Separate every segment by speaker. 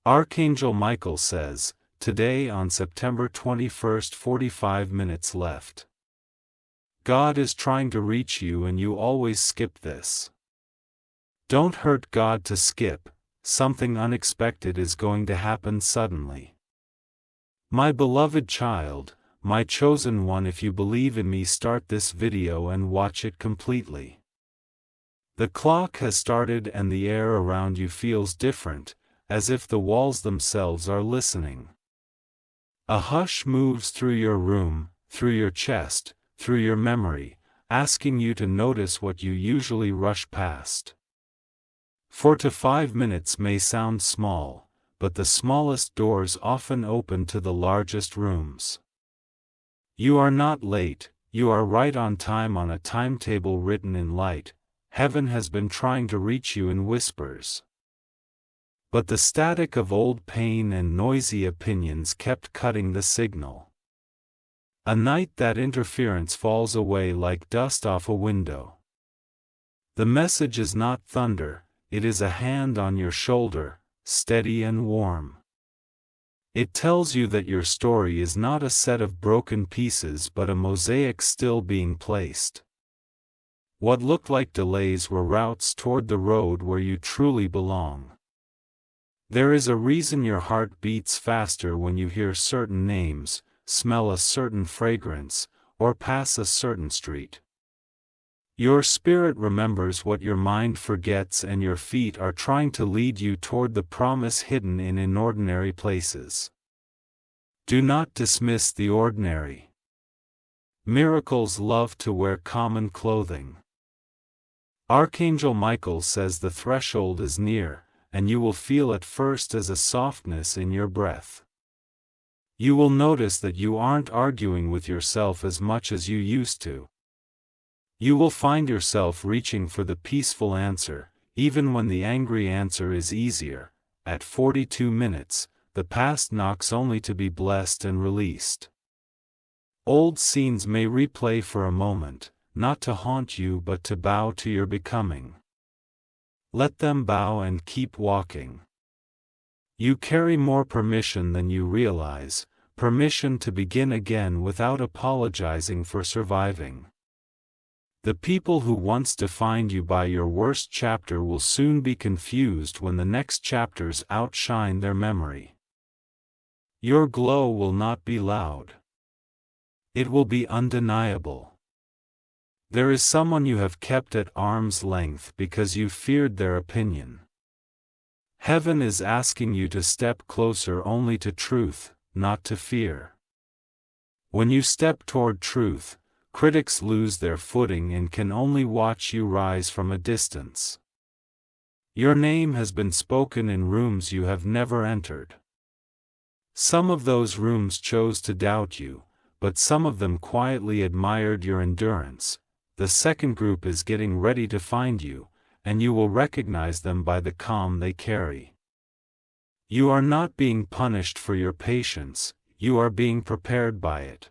Speaker 1: Archangel Michael says, today on September 21st, 45 minutes left. God is trying to reach you and you always skip this. Don't hurt God to skip, something unexpected is going to happen suddenly. My beloved child, my chosen one, if you believe in me, start this video and watch it completely. The clock has started and the air around you feels different, as if the walls themselves are listening. A hush moves through your room, through your chest, through your memory, asking you to notice what you usually rush past. 4 to 5 minutes may sound small, but the smallest doors often open to the largest rooms. You are not late, you are right on time on a timetable written in light. Heaven has been trying to reach you in whispers. But the static of old pain and noisy opinions kept cutting the signal. A night that interference falls away like dust off a window. The message is not thunder, it is a hand on your shoulder, steady and warm. It tells you that your story is not a set of broken pieces but a mosaic still being placed. What looked like delays were routes toward the road where you truly belong. There is a reason your heart beats faster when you hear certain names, smell a certain fragrance, or pass a certain street. Your spirit remembers what your mind forgets, and your feet are trying to lead you toward the promise hidden in inordinary places. Do not dismiss the ordinary. Miracles love to wear common clothing. Archangel Michael says the threshold is near, and you will feel at first as a softness in your breath. You will notice that you aren't arguing with yourself as much as you used to. You will find yourself reaching for the peaceful answer, even when the angry answer is easier. At 42 minutes, the past knocks only to be blessed and released. Old scenes may replay for a moment, not to haunt you but to bow to your becoming. Let them bow and keep walking. You carry more permission than you realize, permission to begin again without apologizing for surviving. The people who once defined you by your worst chapter will soon be confused when the next chapters outshine their memory. Your glow will not be loud. It will be undeniable. There is someone you have kept at arm's length because you feared their opinion. Heaven is asking you to step closer only to truth, not to fear. When you step toward truth, critics lose their footing and can only watch you rise from a distance. Your name has been spoken in rooms you have never entered. Some of those rooms chose to doubt you, but some of them quietly admired your endurance. The second group is getting ready to find you, and you will recognize them by the calm they carry. You are not being punished for your patience, you are being prepared by it.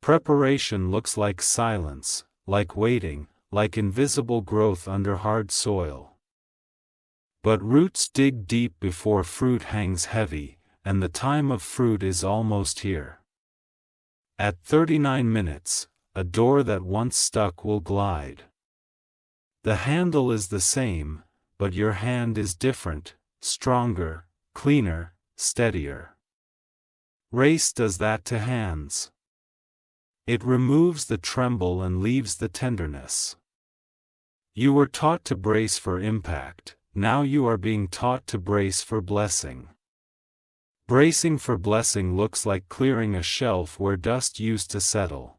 Speaker 1: Preparation looks like silence, like waiting, like invisible growth under hard soil. But roots dig deep before fruit hangs heavy, and the time of fruit is almost here. At 39 minutes, a door that once stuck will glide. The handle is the same, but your hand is different, stronger, cleaner, steadier. Race does that to hands. It removes the tremble and leaves the tenderness. You were taught to brace for impact, now you are being taught to brace for blessing. Bracing for blessing looks like clearing a shelf where dust used to settle.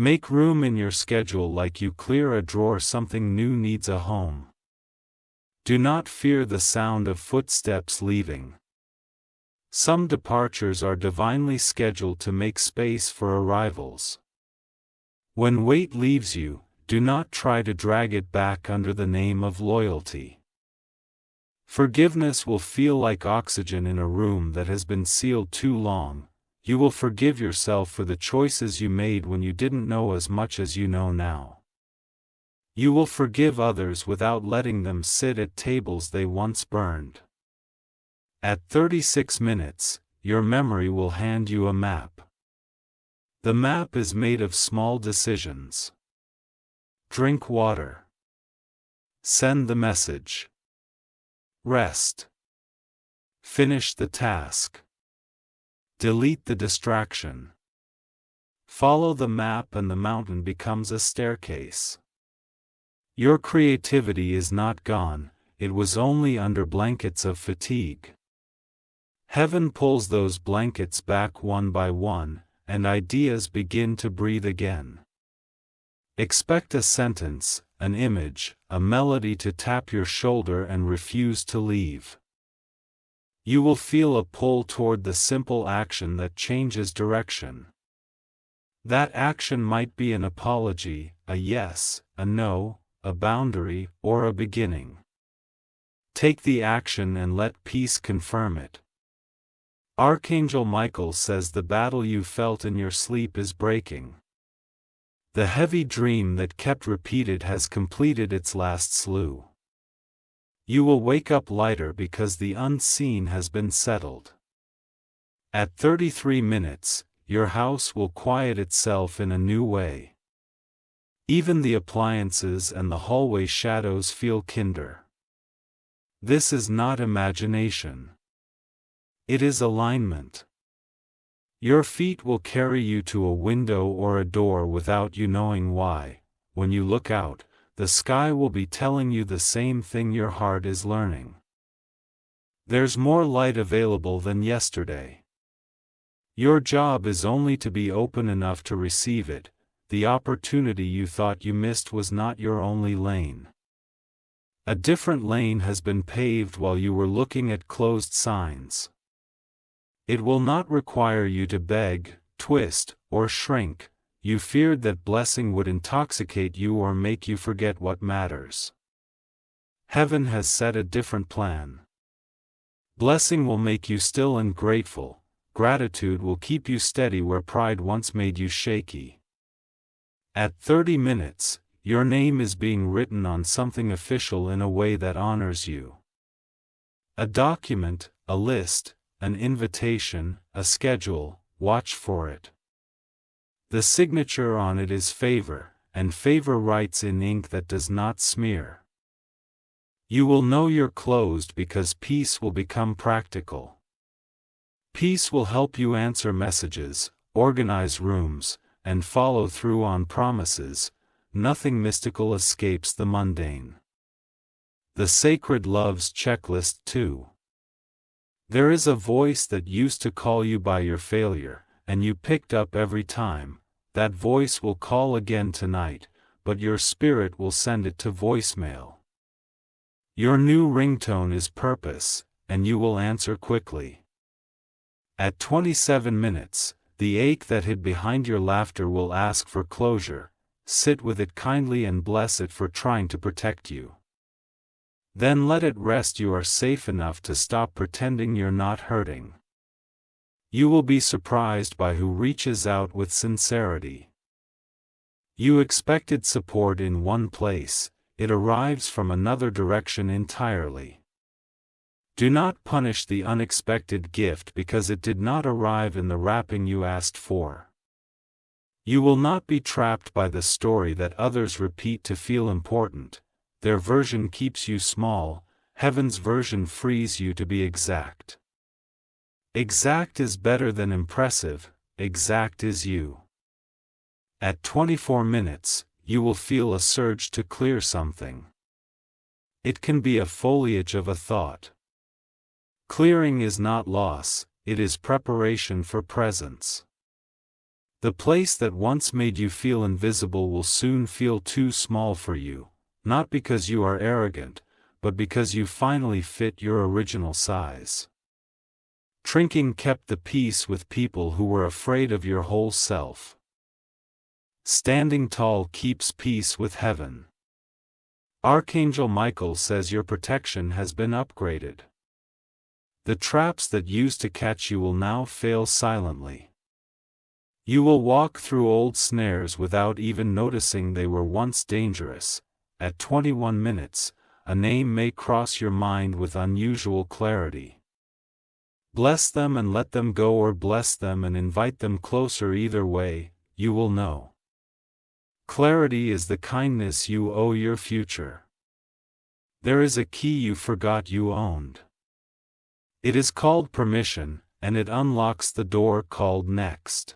Speaker 1: Make room in your schedule like you clear a drawer something new needs a home. Do not fear the sound of footsteps leaving. Some departures are divinely scheduled to make space for arrivals. When weight leaves you, do not try to drag it back under the name of loyalty. Forgiveness will feel like oxygen in a room that has been sealed too long. You will forgive yourself for the choices you made when you didn't know as much as you know now. You will forgive others without letting them sit at tables they once burned. At 36 minutes, your memory will hand you a map. The map is made of small decisions. Drink water. Send the message. Rest. Finish the task. Delete the distraction. Follow the map and the mountain becomes a staircase. Your creativity is not gone, it was only under blankets of fatigue. Heaven pulls those blankets back one by one, and ideas begin to breathe again. Expect a sentence, an image, a melody to tap your shoulder and refuse to leave. You will feel a pull toward the simple action that changes direction. That action might be an apology, a yes, a no, a boundary, or a beginning. Take the action and let peace confirm it. Archangel Michael says the battle you felt in your sleep is breaking. The heavy dream that kept repeated has completed its last slew. You will wake up lighter because the unseen has been settled. At 33 minutes, your house will quiet itself in a new way. Even the appliances and the hallway shadows feel kinder. This is not imagination. It is alignment. Your feet will carry you to a window or a door without you knowing why. When you look out, the sky will be telling you the same thing your heart is learning. There's more light available than yesterday. Your job is only to be open enough to receive it. The opportunity you thought you missed was not your only lane. A different lane has been paved while you were looking at closed signs. It will not require you to beg, twist, or shrink. You feared that blessing would intoxicate you or make you forget what matters. Heaven has set a different plan. Blessing will make you still and grateful. Gratitude will keep you steady where pride once made you shaky. At 30 minutes, your name is being written on something official in a way that honors you. A document, a list, an invitation, a schedule, watch for it. The signature on it is favor, and favor writes in ink that does not smear. You will know you're closed because peace will become practical. Peace will help you answer messages, organize rooms, and follow through on promises. Nothing mystical escapes the mundane. The sacred love's checklist too. There is a voice that used to call you by your failure, and you picked up every time. That voice will call again tonight, but your spirit will send it to voicemail. Your new ringtone is purpose, and you will answer quickly. At 27 minutes, the ache that hid behind your laughter will ask for closure. Sit with it kindly and bless it for trying to protect you. Then let it rest. You are safe enough to stop pretending you're not hurting. You will be surprised by who reaches out with sincerity. You expected support in one place, it arrives from another direction entirely. Do not punish the unexpected gift because it did not arrive in the wrapping you asked for. You will not be trapped by the story that others repeat to feel important. Their version keeps you small, heaven's version frees you to be exact. Exact is better than impressive, exact is you. At 24 minutes, you will feel a surge to clear something. It can be a foliage of a thought. Clearing is not loss, it is preparation for presence. The place that once made you feel invisible will soon feel too small for you, not because you are arrogant, but because you finally fit your original size. Shrinking kept the peace with people who were afraid of your whole self. Standing tall keeps peace with heaven. Archangel Michael says your protection has been upgraded. The traps that used to catch you will now fail silently. You will walk through old snares without even noticing they were once dangerous. At 21 minutes, a name may cross your mind with unusual clarity. Bless them and let them go, or bless them and invite them closer. Either way, you will know. Clarity is the kindness you owe your future. There is a key you forgot you owned. It is called permission, and it unlocks the door called next.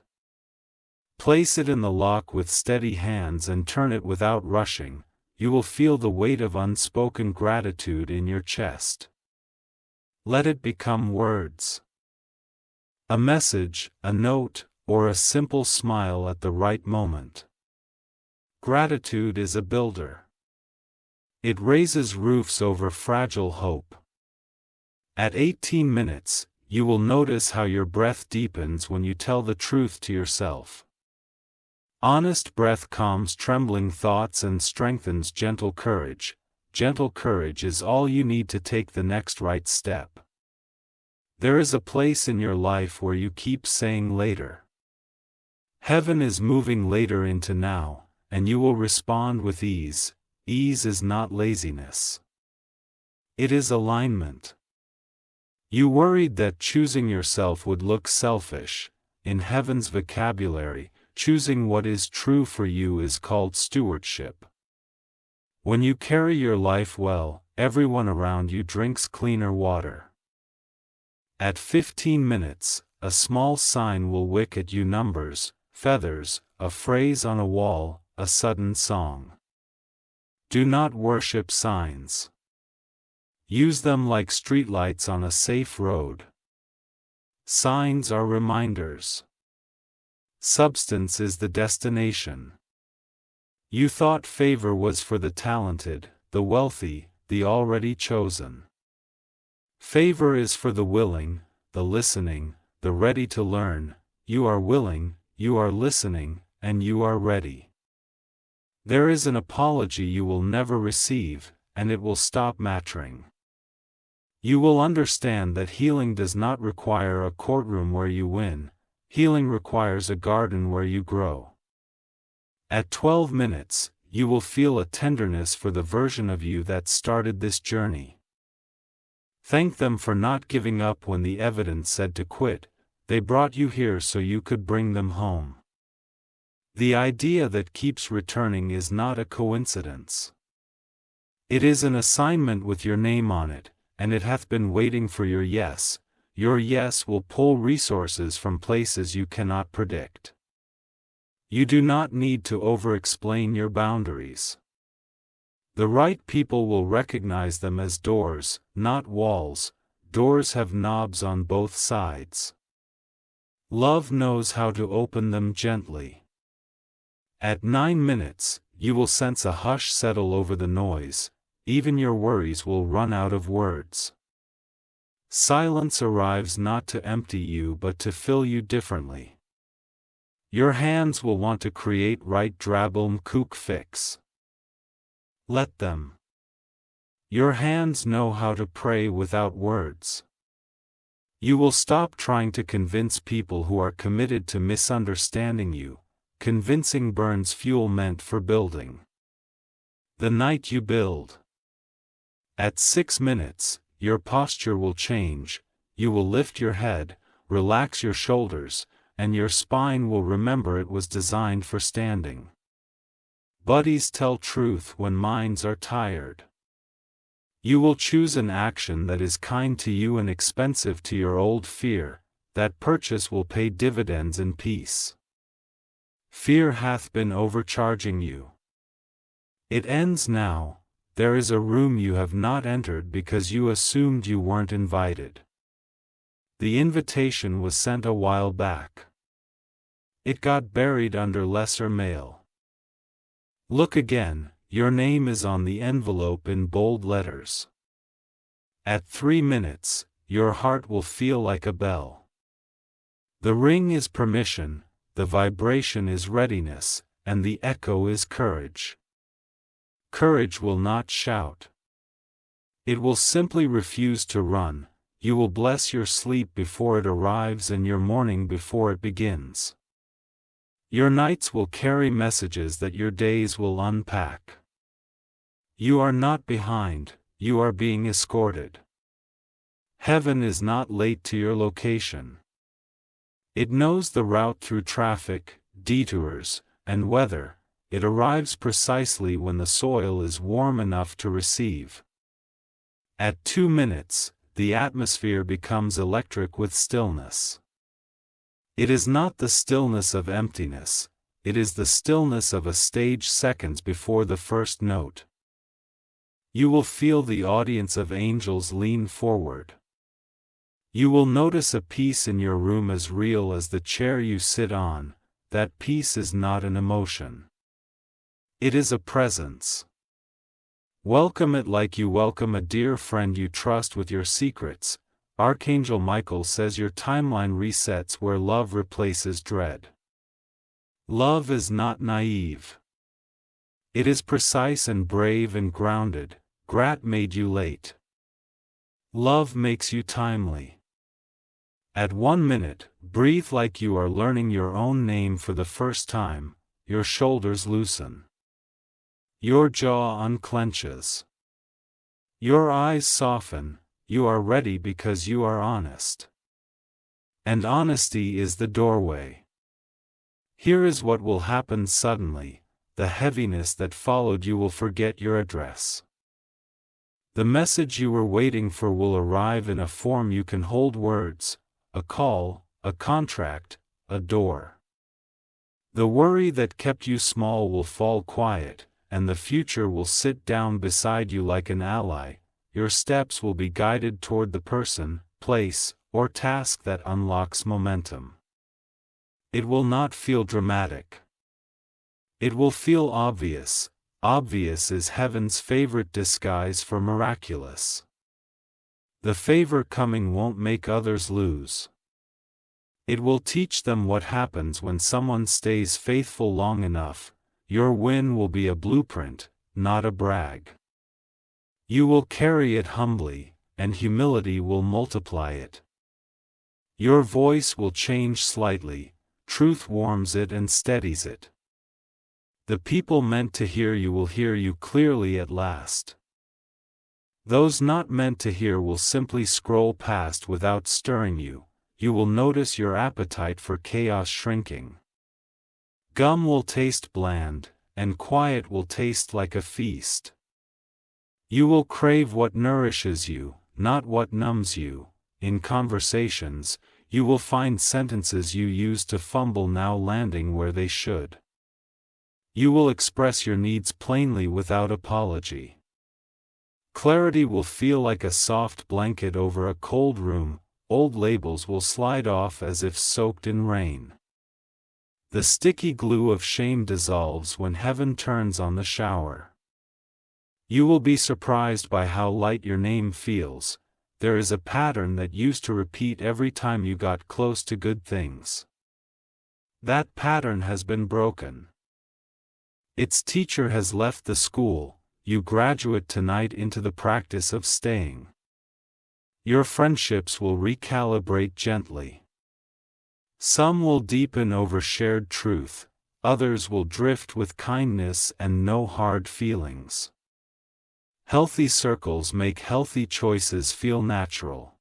Speaker 1: Place it in the lock with steady hands and turn it without rushing. You will feel the weight of unspoken gratitude in your chest. Let it become words. A message, a note, or a simple smile at the right moment. Gratitude is a builder. It raises roofs over fragile hope. At 18 minutes, you will notice how your breath deepens when you tell the truth to yourself. Honest breath calms trembling thoughts and strengthens gentle courage. Gentle courage is all you need to take the next right step. There is a place in your life where you keep saying later. Heaven is moving later into now, and you will respond with ease. Ease is not laziness. It is alignment. You worried that choosing yourself would look selfish. In heaven's vocabulary, choosing what is true for you is called stewardship. When you carry your life well, everyone around you drinks cleaner water. At 15 minutes, a small sign will wick at you: numbers, feathers, a phrase on a wall, a sudden song. Do not worship signs. Use them like streetlights on a safe road. Signs are reminders. Substance is the destination. You thought favor was for the talented, the wealthy, the already chosen. Favor is for the willing, the listening, the ready to learn. You are willing, you are listening, and you are ready. There is an apology you will never receive, and it will stop mattering. You will understand that healing does not require a courtroom where you win. Healing requires a garden where you grow. At 12 minutes, you will feel a tenderness for the version of you that started this journey. Thank them for not giving up when the evidence said to quit. They brought you here so you could bring them home. The idea that keeps returning is not a coincidence. It is an assignment with your name on it, and it hath been waiting for your yes. Your yes will pull resources from places you cannot predict. You do not need to over-explain your boundaries. The right people will recognize them as doors, not walls. Doors have knobs on both sides. Love knows how to open them gently. At 9 minutes, you will sense a hush settle over the noise. Even your worries will run out of words. Silence arrives not to empty you but to fill you differently. Your hands will want to create right drabble kook fix. Let them. Your hands know how to pray without words. You will stop trying to convince people who are committed to misunderstanding you. Convincing burns fuel meant for building. The night you build. At 6 minutes, your posture will change. You will lift your head, relax your shoulders, and your spine will remember it was designed for standing. Buddies tell truth when minds are tired. You will choose an action that is kind to you and expensive to your old fear. That purchase will pay dividends in peace. Fear hath been overcharging you. It ends now. There is a room you have not entered because you assumed you weren't invited. The invitation was sent a while back. It got buried under lesser mail. Look again, your name is on the envelope in bold letters. At 3 minutes, your heart will feel like a bell. The ring is permission, the vibration is readiness, and the echo is courage. Courage will not shout. It will simply refuse to run. You will bless your sleep before it arrives and your morning before it begins. Your nights will carry messages that your days will unpack. You are not behind, you are being escorted. Heaven is not late to your location. It knows the route through traffic, detours, and weather. It arrives precisely when the soil is warm enough to receive. At 2 minutes, the atmosphere becomes electric with stillness. It is not the stillness of emptiness, it is the stillness of a stage seconds before the first note. You will feel the audience of angels lean forward. You will notice a peace in your room as real as the chair you sit on. That peace is not an emotion. It is a presence. Welcome it like you welcome a dear friend you trust with your secrets. Archangel Michael says your timeline resets where love replaces dread. Love is not naive. It is precise and brave and grounded. Grat made you late. Love makes you timely. At 1 minute, breathe like you are learning your own name for the first time. Your shoulders loosen. Your jaw unclenches. Your eyes soften. You are ready because you are honest. And honesty is the doorway. Here is what will happen suddenly. The heaviness that followed you will forget your address. The message you were waiting for will arrive in a form you can hold: words, a call, a contract, a door. The worry that kept you small will fall quiet, and the future will sit down beside you like an ally. Your steps will be guided toward the person, place, or task that unlocks momentum. It will not feel dramatic. It will feel obvious. Obvious is heaven's favorite disguise for miraculous. The favor coming won't make others lose. It will teach them what happens when someone stays faithful long enough. Your win will be a blueprint, not a brag. You will carry it humbly, and humility will multiply it. Your voice will change slightly. Truth warms it and steadies it. The people meant to hear you will hear you clearly at last. Those not meant to hear will simply scroll past without stirring you. You will notice your appetite for chaos shrinking. Gum will taste bland, and quiet will taste like a feast. You will crave what nourishes you, not what numbs you. In conversations, you will find sentences you used to fumble now landing where they should. You will express your needs plainly without apology. Clarity will feel like a soft blanket over a cold room. Old labels will slide off as if soaked in rain. The sticky glue of shame dissolves when heaven turns on the shower. You will be surprised by how light your name feels. There is a pattern that used to repeat every time you got close to good things. That pattern has been broken. Its teacher has left the school. You graduate tonight into the practice of staying. Your friendships will recalibrate gently. Some will deepen over shared truth, others will drift with kindness and no hard feelings. Healthy circles make healthy choices feel natural.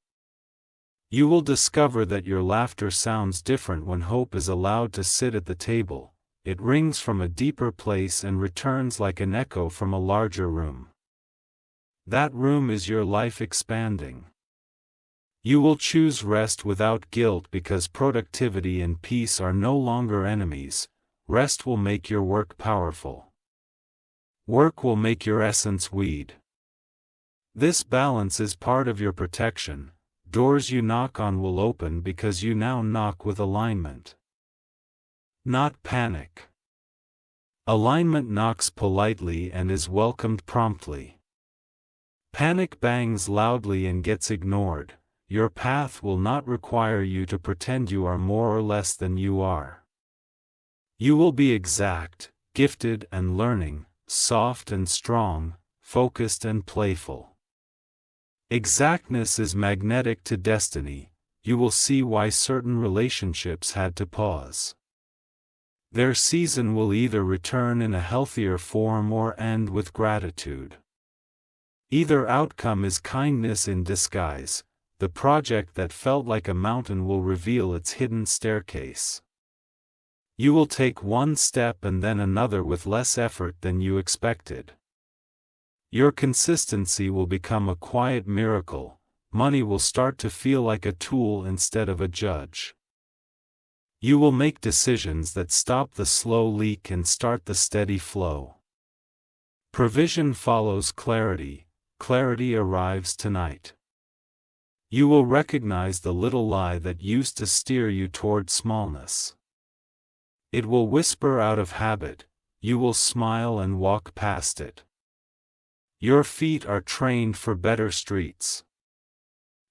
Speaker 1: You will discover that your laughter sounds different when hope is allowed to sit at the table. It rings from a deeper place and returns like an echo from a larger room. That room is your life expanding. You will choose rest without guilt because productivity and peace are no longer enemies. Rest will make your work powerful. Work will make your essence weed. This balance is part of your protection. Doors you knock on will open because you now knock with alignment. Not panic. Alignment knocks politely and is welcomed promptly. Panic bangs loudly and gets ignored. Your path will not require you to pretend you are more or less than you are. You will be exact, gifted and learning, soft and strong, focused and playful. Exactness is magnetic to destiny. You will see why certain relationships had to pause. Their season will either return in a healthier form or end with gratitude. Either outcome is kindness in disguise. the project that felt like a mountain will reveal its hidden staircase. You will take one step and then another with less effort than you expected. Your consistency will become a quiet miracle. Money will start to feel like a tool instead of a judge. You will make decisions that stop the slow leak and start the steady flow. Provision follows clarity. Clarity arrives tonight. You will recognize the little lie that used to steer you toward smallness. It will whisper out of habit. You will smile and walk past it. Your feet are trained for better streets.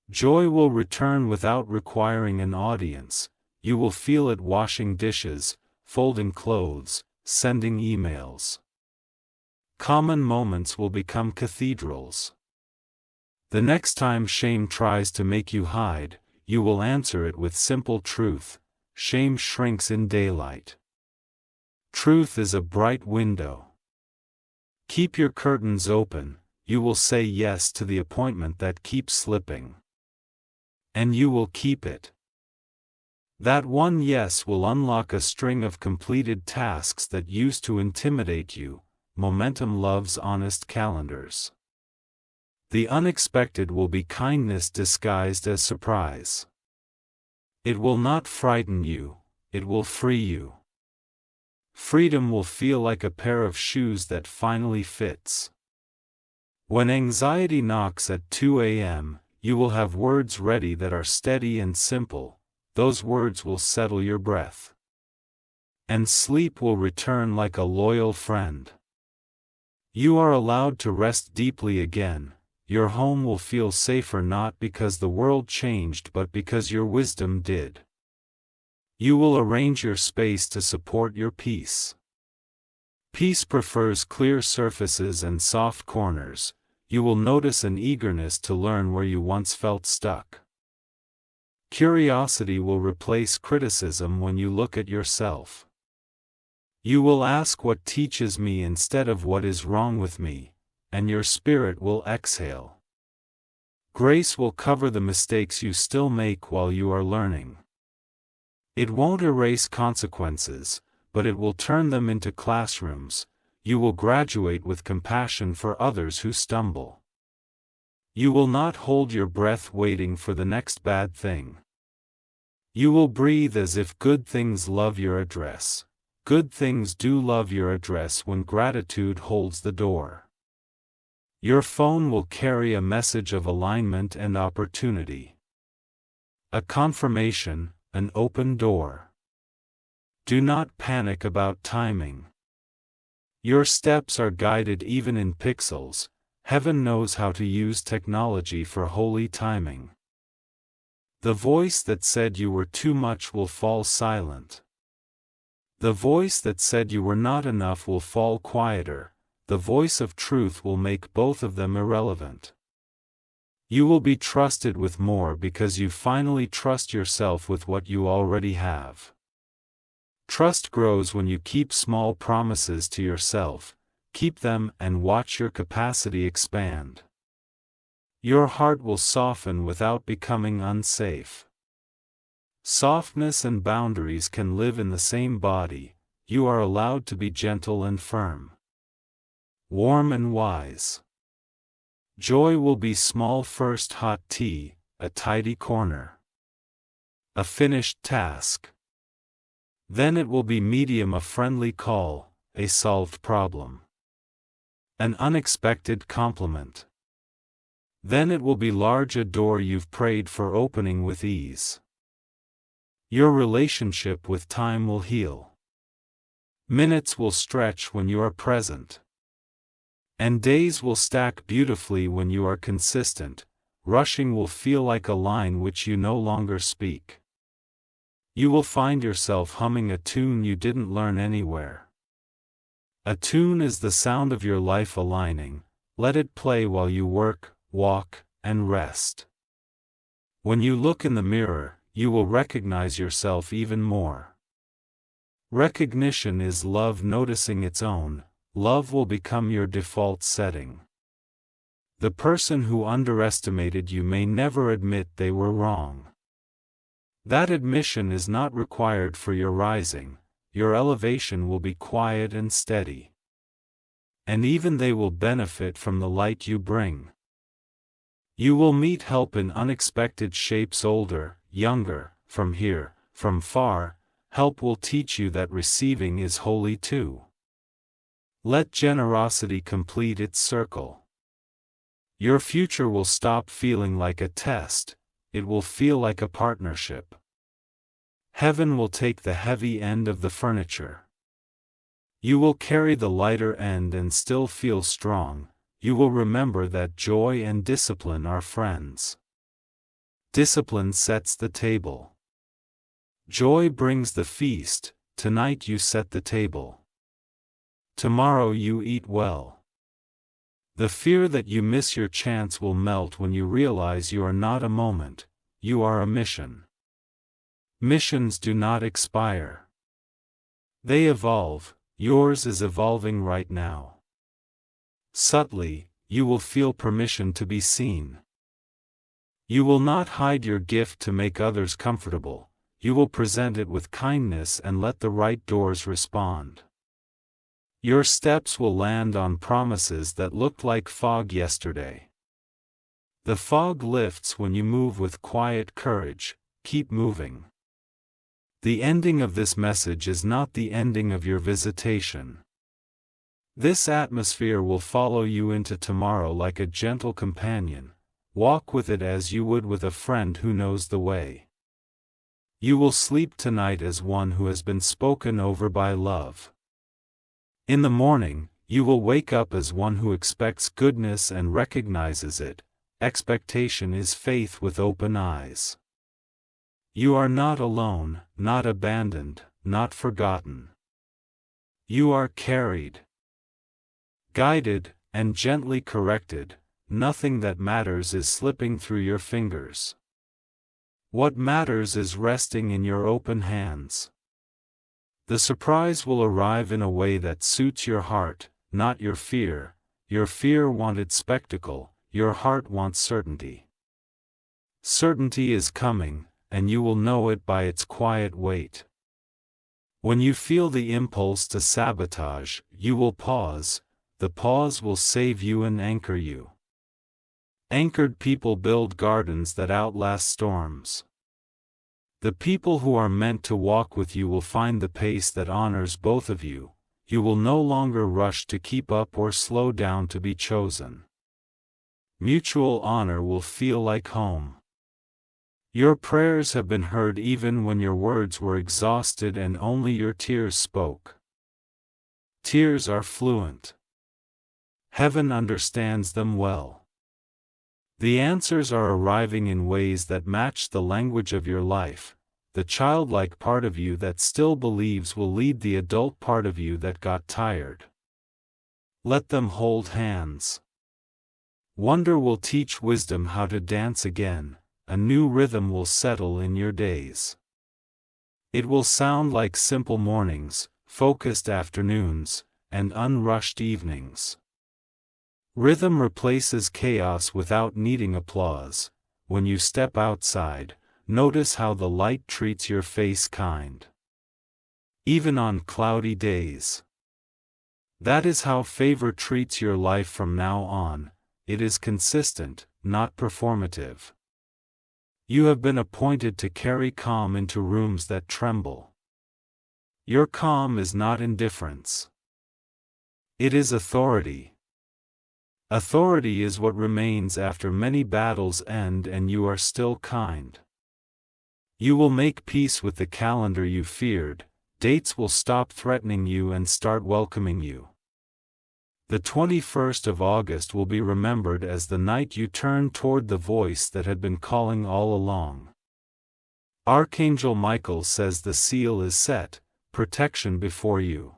Speaker 1: Joy will return without requiring an audience. You will feel it washing dishes, folding clothes, sending emails. Common moments will become cathedrals. The next time shame tries to make you hide, you will answer it with simple truth. Shame shrinks in daylight. Truth is a bright window. Keep your curtains open. You will say yes to the appointment that keeps slipping. And you will keep it. That one yes will unlock a string of completed tasks that used to intimidate you. Momentum loves honest calendars. The unexpected will be kindness disguised as surprise. It will not frighten you, it will free you. Freedom will feel like a pair of shoes that finally fits. When anxiety knocks at 2 a.m., you will have words ready that are steady and simple. Those words will settle your breath. And sleep will return like a loyal friend. You are allowed to rest deeply again. Your home will feel safer not because the world changed but because your wisdom did. You will arrange your space to support your peace. Peace prefers clear surfaces and soft corners. You will notice an eagerness to learn where you once felt stuck. Curiosity will replace criticism when you look at yourself. You will ask what teaches me instead of what is wrong with me, and your spirit will exhale. Grace will cover the mistakes you still make while you are learning. It won't erase consequences, but it will turn them into classrooms. You will graduate with compassion for others who stumble. You will not hold your breath waiting for the next bad thing. You will breathe as if good things love your address. Good things do love your address when gratitude holds the door. Your phone will carry a message of alignment and opportunity. A confirmation, an open door. Do not panic about timing. Your steps are guided even in pixels. Heaven knows how to use technology for holy timing. The voice that said you were too much will fall silent. The voice that said you were not enough will fall quieter. The voice of truth will make both of them irrelevant. You will be trusted with more because you finally trust yourself with what you already have. Trust grows when you keep small promises to yourself. Keep them and watch your capacity expand. Your heart will soften without becoming unsafe. Softness and boundaries can live in the same body. You are allowed to be gentle and firm. Warm and wise. Joy will be small first hot tea, a tidy corner. A finished task. Then it will be medium a friendly call, a solved problem. An unexpected compliment. Then it will be large a door you've prayed for opening with ease. Your relationship with time will heal. Minutes will stretch when you are present. And days will stack beautifully when you are consistent. Rushing will feel like a line which you no longer speak. You will find yourself humming a tune you didn't learn anywhere. A tune is the sound of your life aligning. Let it play while you work, walk, and rest. When you look in the mirror, you will recognize yourself even more. Recognition is love noticing its own. Love will become your default setting. The person who underestimated you may never admit they were wrong. That admission is not required for your rising. Your elevation will be quiet and steady. And even they will benefit from the light you bring. You will meet help in unexpected shapes, older, younger, from here, from far. Help will teach you that receiving is holy too. Let generosity complete its circle. Your future will stop feeling like a test, it will feel like a partnership. Heaven will take the heavy end of the furniture. You will carry the lighter end and still feel strong. You will remember that joy and discipline are friends. Discipline sets the table. Joy brings the feast. Tonight you set the table. Tomorrow you eat well. The fear that you miss your chance will melt when you realize you are not a moment, you are a mission. Missions do not expire. They evolve. Yours is evolving right now. Subtly, you will feel permission to be seen. You will not hide your gift to make others comfortable, you will present it with kindness and let the right doors respond. Your steps will land on promises that looked like fog yesterday. The fog lifts when you move with quiet courage. Keep moving. The ending of this message is not the ending of your visitation. This atmosphere will follow you into tomorrow like a gentle companion. Walk with it as you would with a friend who knows the way. You will sleep tonight as one who has been spoken over by love. In the morning, you will wake up as one who expects goodness and recognizes it. Expectation is faith with open eyes. You are not alone, not abandoned, not forgotten. You are carried, guided, and gently corrected. Nothing that matters is slipping through your fingers. What matters is resting in your open hands. The surprise will arrive in a way that suits your heart, not your fear. Your fear wanted spectacle, your heart wants certainty. Certainty is coming, and you will know it by its quiet weight. When you feel the impulse to sabotage, you will pause. The pause will save you and anchor you. Anchored people build gardens that outlast storms. The people who are meant to walk with you will find the pace that honors both of you. You will no longer rush to keep up or slow down to be chosen. Mutual honor will feel like home. Your prayers have been heard even when your words were exhausted and only your tears spoke. Tears are fluent. Heaven understands them well. The answers are arriving in ways that match the language of your life. The childlike part of you that still believes will lead the adult part of you that got tired. Let them hold hands. Wonder will teach wisdom how to dance again. A new rhythm will settle in your days. It will sound like simple mornings, focused afternoons, and unrushed evenings. Rhythm replaces chaos without needing applause. When you step outside, notice how the light treats your face kind. Even on cloudy days. That is how favor treats your life from now on. It is consistent, not performative. You have been appointed to carry calm into rooms that tremble. Your calm is not indifference. It is authority. Authority is what remains after many battles end and you are still kind. You will make peace with the calendar you feared. Dates will stop threatening you and start welcoming you. The 21st of August will be remembered as the night you turned toward the voice that had been calling all along. Archangel Michael says the seal is set, protection before you.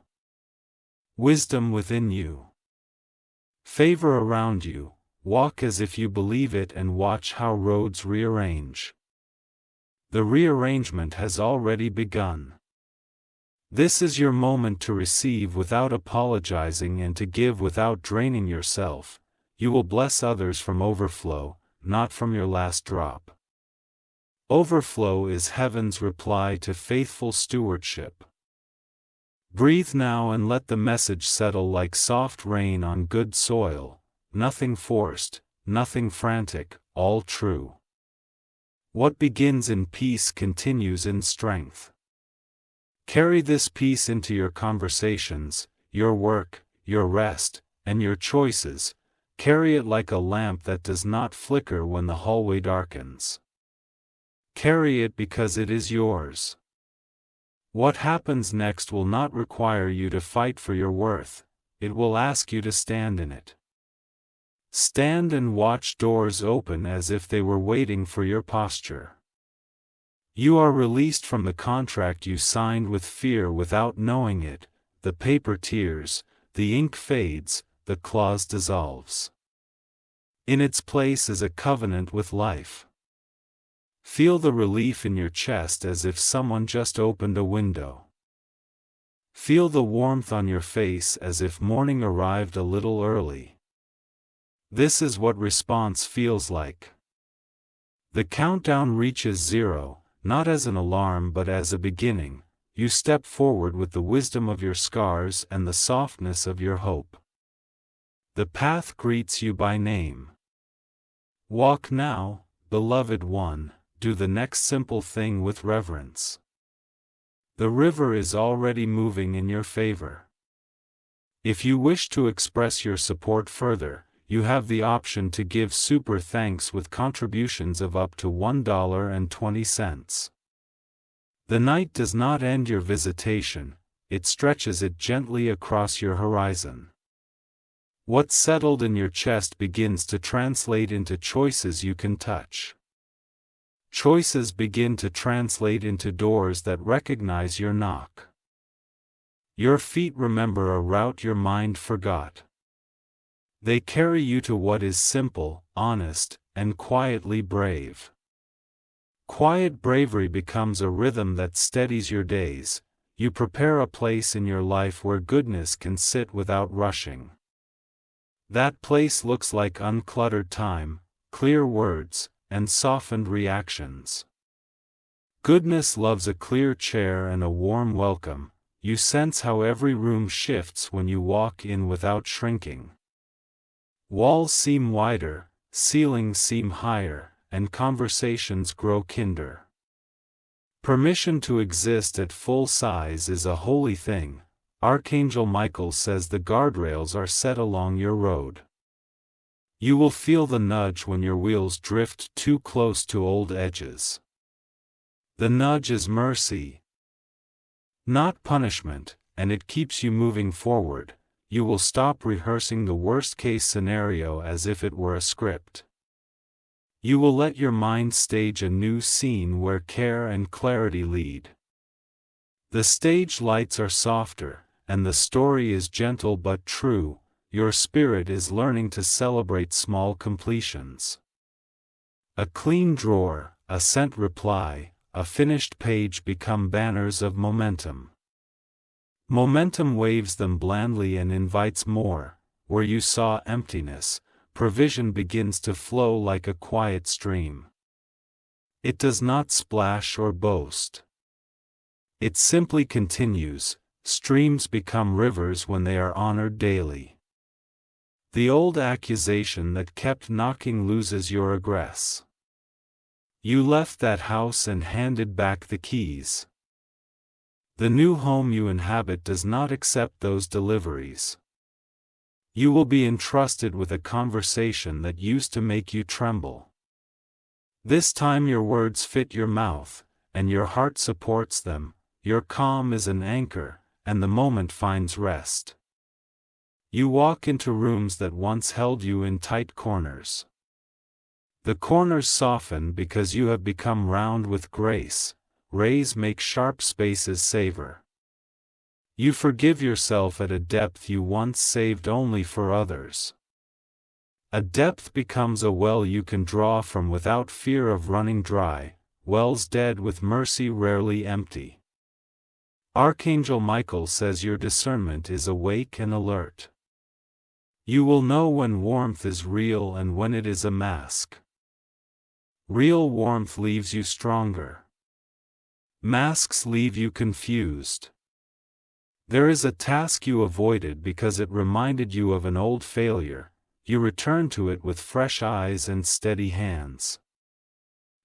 Speaker 1: Wisdom within you. Favor around you. Walk as if you believe it and watch how roads rearrange. The rearrangement has already begun. This is your moment to receive without apologizing and to give without draining yourself. you will bless others from overflow, not from your last drop. Overflow is heaven's reply to faithful stewardship. Breathe now and let the message settle like soft rain on good soil, nothing forced, nothing frantic, all true. What begins in peace continues in strength. Carry this peace into your conversations, your work, your rest, and your choices. Carry it like a lamp that does not flicker when the hallway darkens. Carry it because it is yours. What happens next will not require you to fight for your worth, it will ask you to stand in it. Stand and watch doors open as if they were waiting for your posture. You are released from the contract you signed with fear without knowing it. The paper tears, the ink fades, the clause dissolves. In its place is a covenant with life. Feel the relief in your chest as if someone just opened a window. Feel the warmth on your face as if morning arrived a little early. This is what response feels like. The countdown reaches 0, not as an alarm but as a beginning. You step forward with the wisdom of your scars and the softness of your hope. The path greets you by name. Walk now, beloved one, do the next simple thing with reverence. The river is already moving in your favor. If you wish to express your support further, you have the option to give super thanks with contributions of up to $1.20. The night does not end your visitation, it stretches it gently across your horizon. What's settled in your chest begins to translate into choices you can touch. Choices begin to translate into doors that recognize your knock. Your feet remember a route your mind forgot. They carry you to what is simple, honest, and quietly brave. Quiet bravery becomes a rhythm that steadies your days. You prepare a place in your life where goodness can sit without rushing. That place looks like uncluttered time, clear words, and softened reactions. Goodness loves a clear chair and a warm welcome. You sense how every room shifts when you walk in without shrinking. Walls seem wider, ceilings seem higher, and conversations grow kinder. Permission to exist at full size is a holy thing. Archangel Michael says the guardrails are set along your road. You will feel the nudge when your wheels drift too close to old edges. The nudge is mercy, not punishment, and it keeps you moving forward. You will stop rehearsing the worst-case scenario as if it were a script. You will let your mind stage a new scene where care and clarity lead. The stage lights are softer, and the story is gentle but true. Your spirit is learning to celebrate small completions. A clean drawer, a sent reply, a finished page become banners of momentum. Momentum waves them blandly and invites more. Where you saw emptiness, provision begins to flow like a quiet stream. It does not splash or boast. It simply continues. Streams become rivers when they are honored daily. The old accusation that kept knocking loses your address. You left that house and handed back the keys. The new home you inhabit does not accept those deliveries. You will be entrusted with a conversation that used to make you tremble. This time your words fit your mouth, and your heart supports them. Your calm is an anchor, and the moment finds rest. You walk into rooms that once held you in tight corners. The corners soften because you have become round with grace. Rays make sharp spaces savor. You forgive yourself at a depth you once saved only for others. A depth becomes a well you can draw from without fear of running dry, wells dead with mercy rarely empty. Archangel Michael says your discernment is awake and alert. You will know when warmth is real and when it is a mask. Real warmth leaves you stronger. Masks leave you confused. There is a task you avoided because it reminded you of an old failure. You return to it with fresh eyes and steady hands.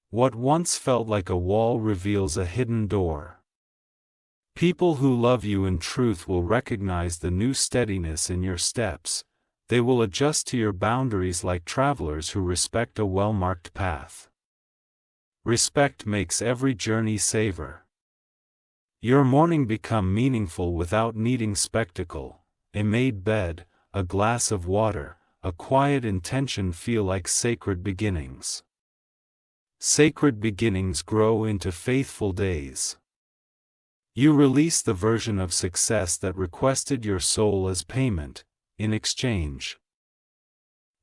Speaker 1: What once felt like a wall reveals a hidden door. People who love you in truth will recognize the new steadiness in your steps. They will adjust to your boundaries like travelers who respect a well-marked path. Respect makes every journey savor. Your morning become meaningful without needing spectacle. A made bed, a glass of water, a quiet intention feel like sacred beginnings. Sacred beginnings grow into faithful days. You release the version of success that requested your soul as payment. In exchange,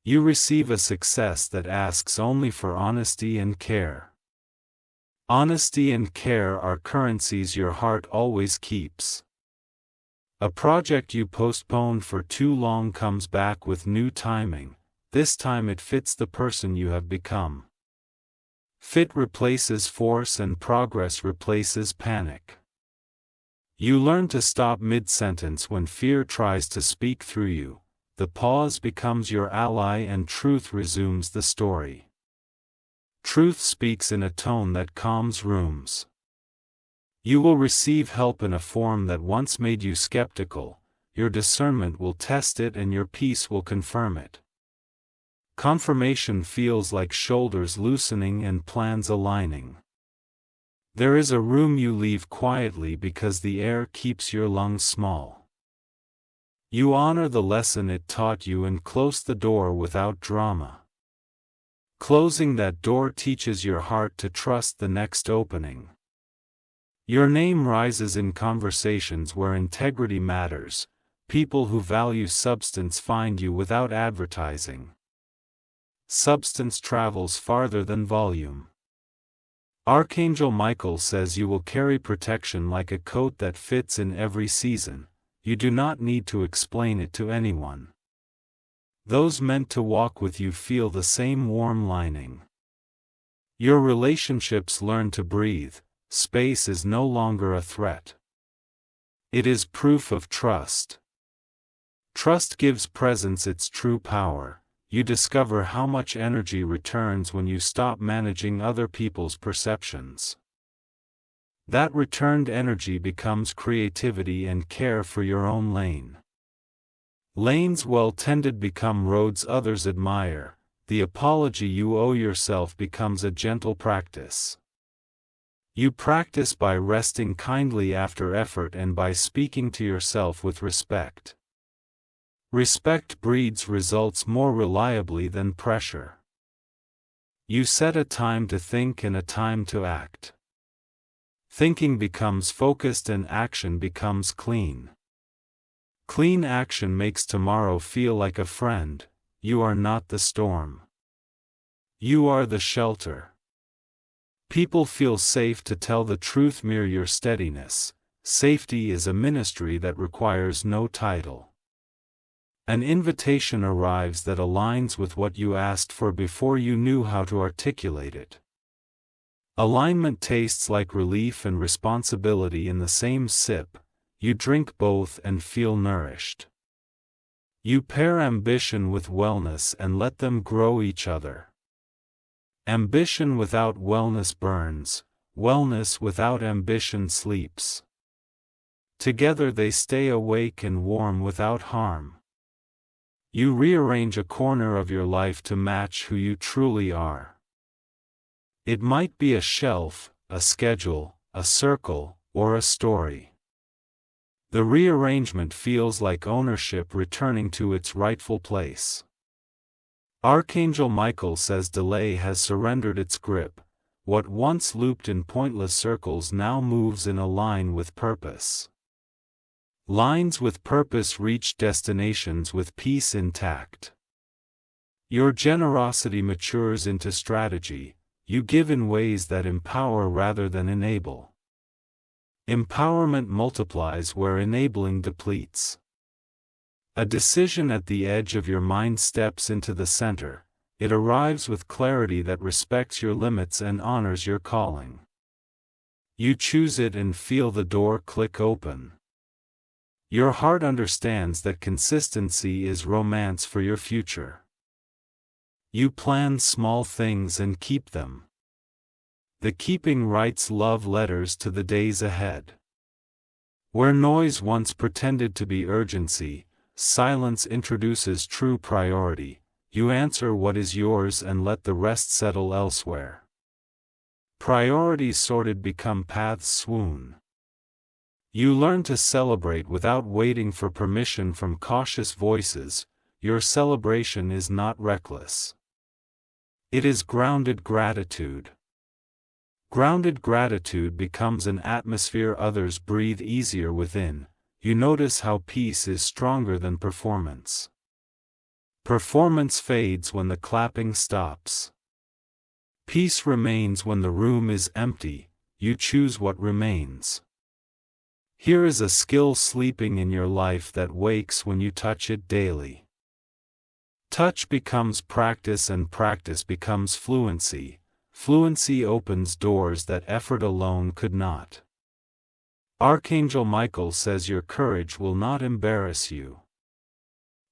Speaker 1: you receive a success that asks only for honesty and care. Honesty and care are currencies your heart always keeps. A project you postponed for too long comes back with new timing. This time it fits the person you have become. Fit replaces force and progress replaces panic. You learn to stop mid-sentence when fear tries to speak through you. The pause becomes your ally and truth resumes the story. Truth speaks in a tone that calms rooms. You will receive help in a form that once made you skeptical. Your discernment will test it and your peace will confirm it. Confirmation feels like shoulders loosening and plans aligning. There is a room you leave quietly because the air keeps your lungs small. You honor the lesson it taught you and close the door without drama. Closing that door teaches your heart to trust the next opening. Your name rises in conversations where integrity matters. People who value substance find you without advertising. Substance travels farther than volume. Archangel Michael says you will carry protection like a coat that fits in every season. You do not need to explain it to anyone. Those meant to walk with you feel the same warm lining. Your relationships learn to breathe. Space is no longer a threat. It is proof of trust. Trust gives presence its true power. You discover how much energy returns when you stop managing other people's perceptions. That returned energy becomes creativity and care for your own lane. Lanes well tended become roads others admire. The apology you owe yourself becomes a gentle practice. You practice by resting kindly after effort and by speaking to yourself with respect. Respect breeds results more reliably than pressure. You set a time to think and a time to act. Thinking becomes focused and action becomes clean. Clean action makes tomorrow feel like a friend. You are not the storm. You are the shelter. People feel safe to tell the truth. Mirror your steadiness. Safety is a ministry that requires no title. An invitation arrives that aligns with what you asked for before you knew how to articulate it. Alignment tastes like relief and responsibility in the same sip. You drink both and feel nourished. You pair ambition with wellness and let them grow each other. Ambition without wellness burns, wellness without ambition sleeps. Together they stay awake and warm without harm. You rearrange a corner of your life to match who you truly are. It might be a shelf, a schedule, a circle, or a story. The rearrangement feels like ownership returning to its rightful place. Archangel Michael says delay has surrendered its grip. What once looped in pointless circles now moves in a line with purpose. Lines with purpose reach destinations with peace intact. Your generosity matures into strategy. You give in ways that empower rather than enable. Empowerment multiplies where enabling depletes. A decision at the edge of your mind steps into the center. It arrives with clarity that respects your limits and honors your calling. You choose it and feel the door click open. Your heart understands that consistency is romance for your future. You plan small things and keep them. The keeping writes love letters to the days ahead. Where noise once pretended to be urgency, silence introduces true priority. You answer what is yours and let the rest settle elsewhere. Priorities sorted become paths swoon. You learn to celebrate without waiting for permission from cautious voices. Your celebration is not reckless. It is grounded gratitude. Grounded gratitude becomes an atmosphere others breathe easier within. You notice how peace is stronger than performance. Performance fades when the clapping stops. Peace remains when the room is empty. You choose what remains. Here is a skill sleeping in your life that wakes when you touch it daily. Touch becomes practice and practice becomes fluency. Fluency opens doors that effort alone could not. Archangel Michael says your courage will not embarrass you.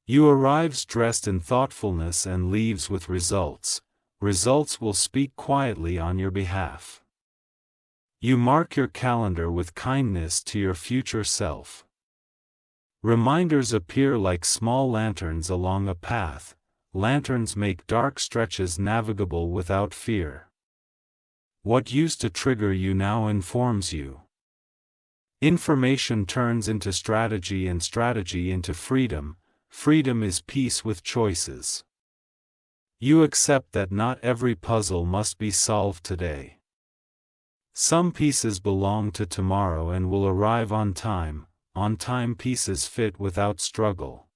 Speaker 1: You arrives dressed in thoughtfulness and leaves with results. Results will speak quietly on your behalf. You mark your calendar with kindness to your future self. Reminders appear like small lanterns along a path. Lanterns make dark stretches navigable without fear. What used to trigger you now informs you. Information turns into strategy and strategy into freedom. Freedom is peace with choices. You accept that not every puzzle must be solved today. Some pieces belong to tomorrow and will arrive on time. On-time pieces fit without struggle.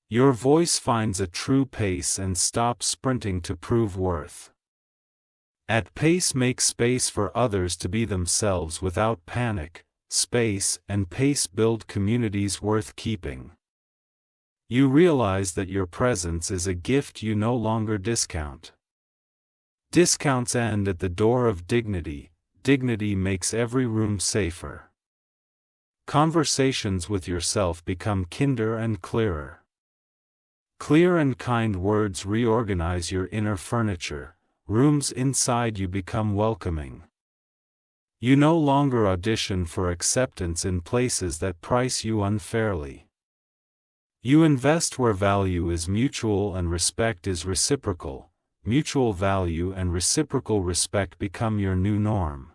Speaker 1: Your voice finds a true pace and stops sprinting to prove worth. At pace make space for others to be themselves without panic. Space and pace build communities worth keeping. You realize that your presence is a gift you no longer discount. Discounts end at the door of dignity. Dignity makes every room safer. Conversations with yourself become kinder and clearer. Clear and kind words reorganize your inner furniture. Rooms inside you become welcoming. You no longer audition for acceptance in places that price you unfairly. You invest where value is mutual and respect is reciprocal. Mutual value and reciprocal respect become your new norm.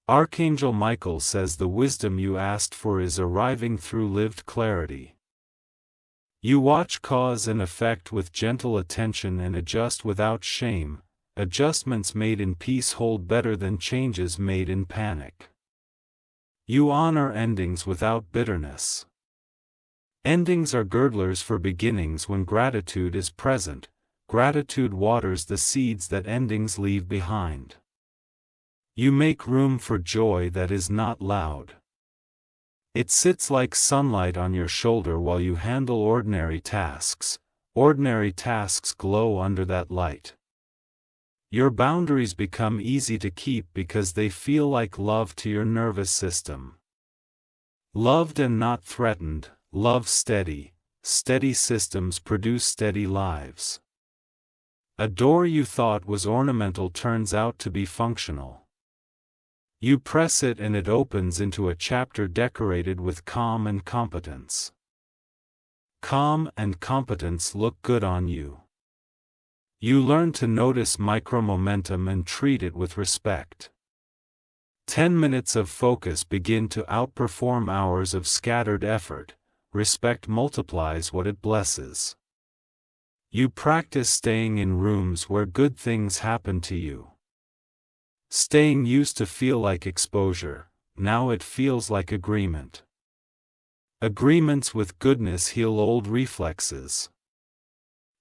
Speaker 1: Archangel Michael says the wisdom you asked for is arriving through lived clarity. You watch cause and effect with gentle attention and adjust without shame. Adjustments made in peace hold better than changes made in panic. You honor endings without bitterness. Endings are girdlers for beginnings when gratitude is present. Gratitude waters the seeds that endings leave behind. You make room for joy that is not loud. It sits like sunlight on your shoulder while you handle ordinary tasks. Ordinary tasks glow under that light. Your boundaries become easy to keep because they feel like love to your nervous system. Loved and not threatened, love steady. Steady systems produce steady lives. A door you thought was ornamental turns out to be functional. You press it and it opens into a chapter decorated with calm and competence. Calm and competence look good on you. You learn to notice micro-momentum and treat it with respect. 10 minutes of focus begin to outperform hours of scattered effort. Respect multiplies what it blesses. You practice staying in rooms where good things happen to you. Staying used to feel like exposure, now it feels like agreement. Agreements with goodness heal old reflexes.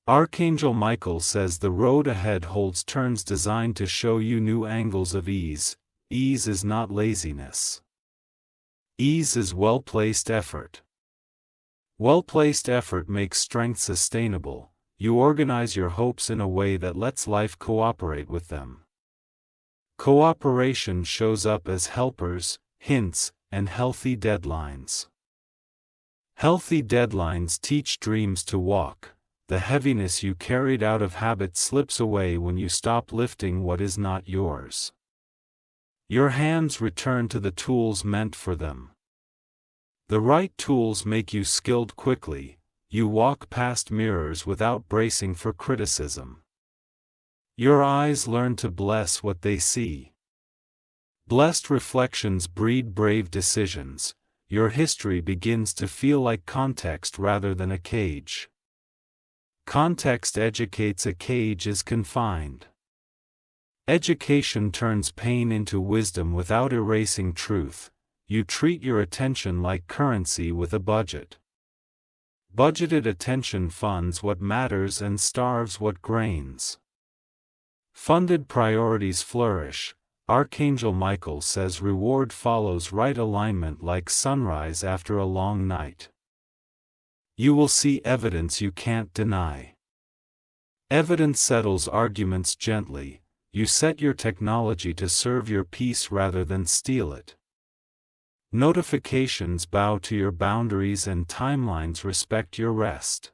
Speaker 1: Archangel Michael says the road ahead holds turns designed to show you new angles of ease. Ease is not laziness. Ease is well-placed effort. Well-placed effort makes strength sustainable. You organize your hopes in a way that lets life cooperate with them. Cooperation shows up as helpers, hints, and healthy deadlines. Healthy deadlines teach dreams to walk. The heaviness you carried out of habit slips away when you stop lifting what is not yours. Your hands return to the tools meant for them. The right tools make you skilled quickly. You walk past mirrors without bracing for criticism. Your eyes learn to bless what they see. Blessed reflections breed brave decisions. Your history begins to feel like context rather than a cage. Context educates, a cage is confined. Education turns pain into wisdom without erasing truth. You treat your attention like currency with a budget. Budgeted attention funds what matters and starves what drains. Funded priorities flourish. Archangel Michael says reward follows right alignment like sunrise after a long night. You will see evidence you can't deny. Evidence settles arguments gently. You set your technology to serve your peace rather than steal it. Notifications bow to your boundaries and timelines respect your rest.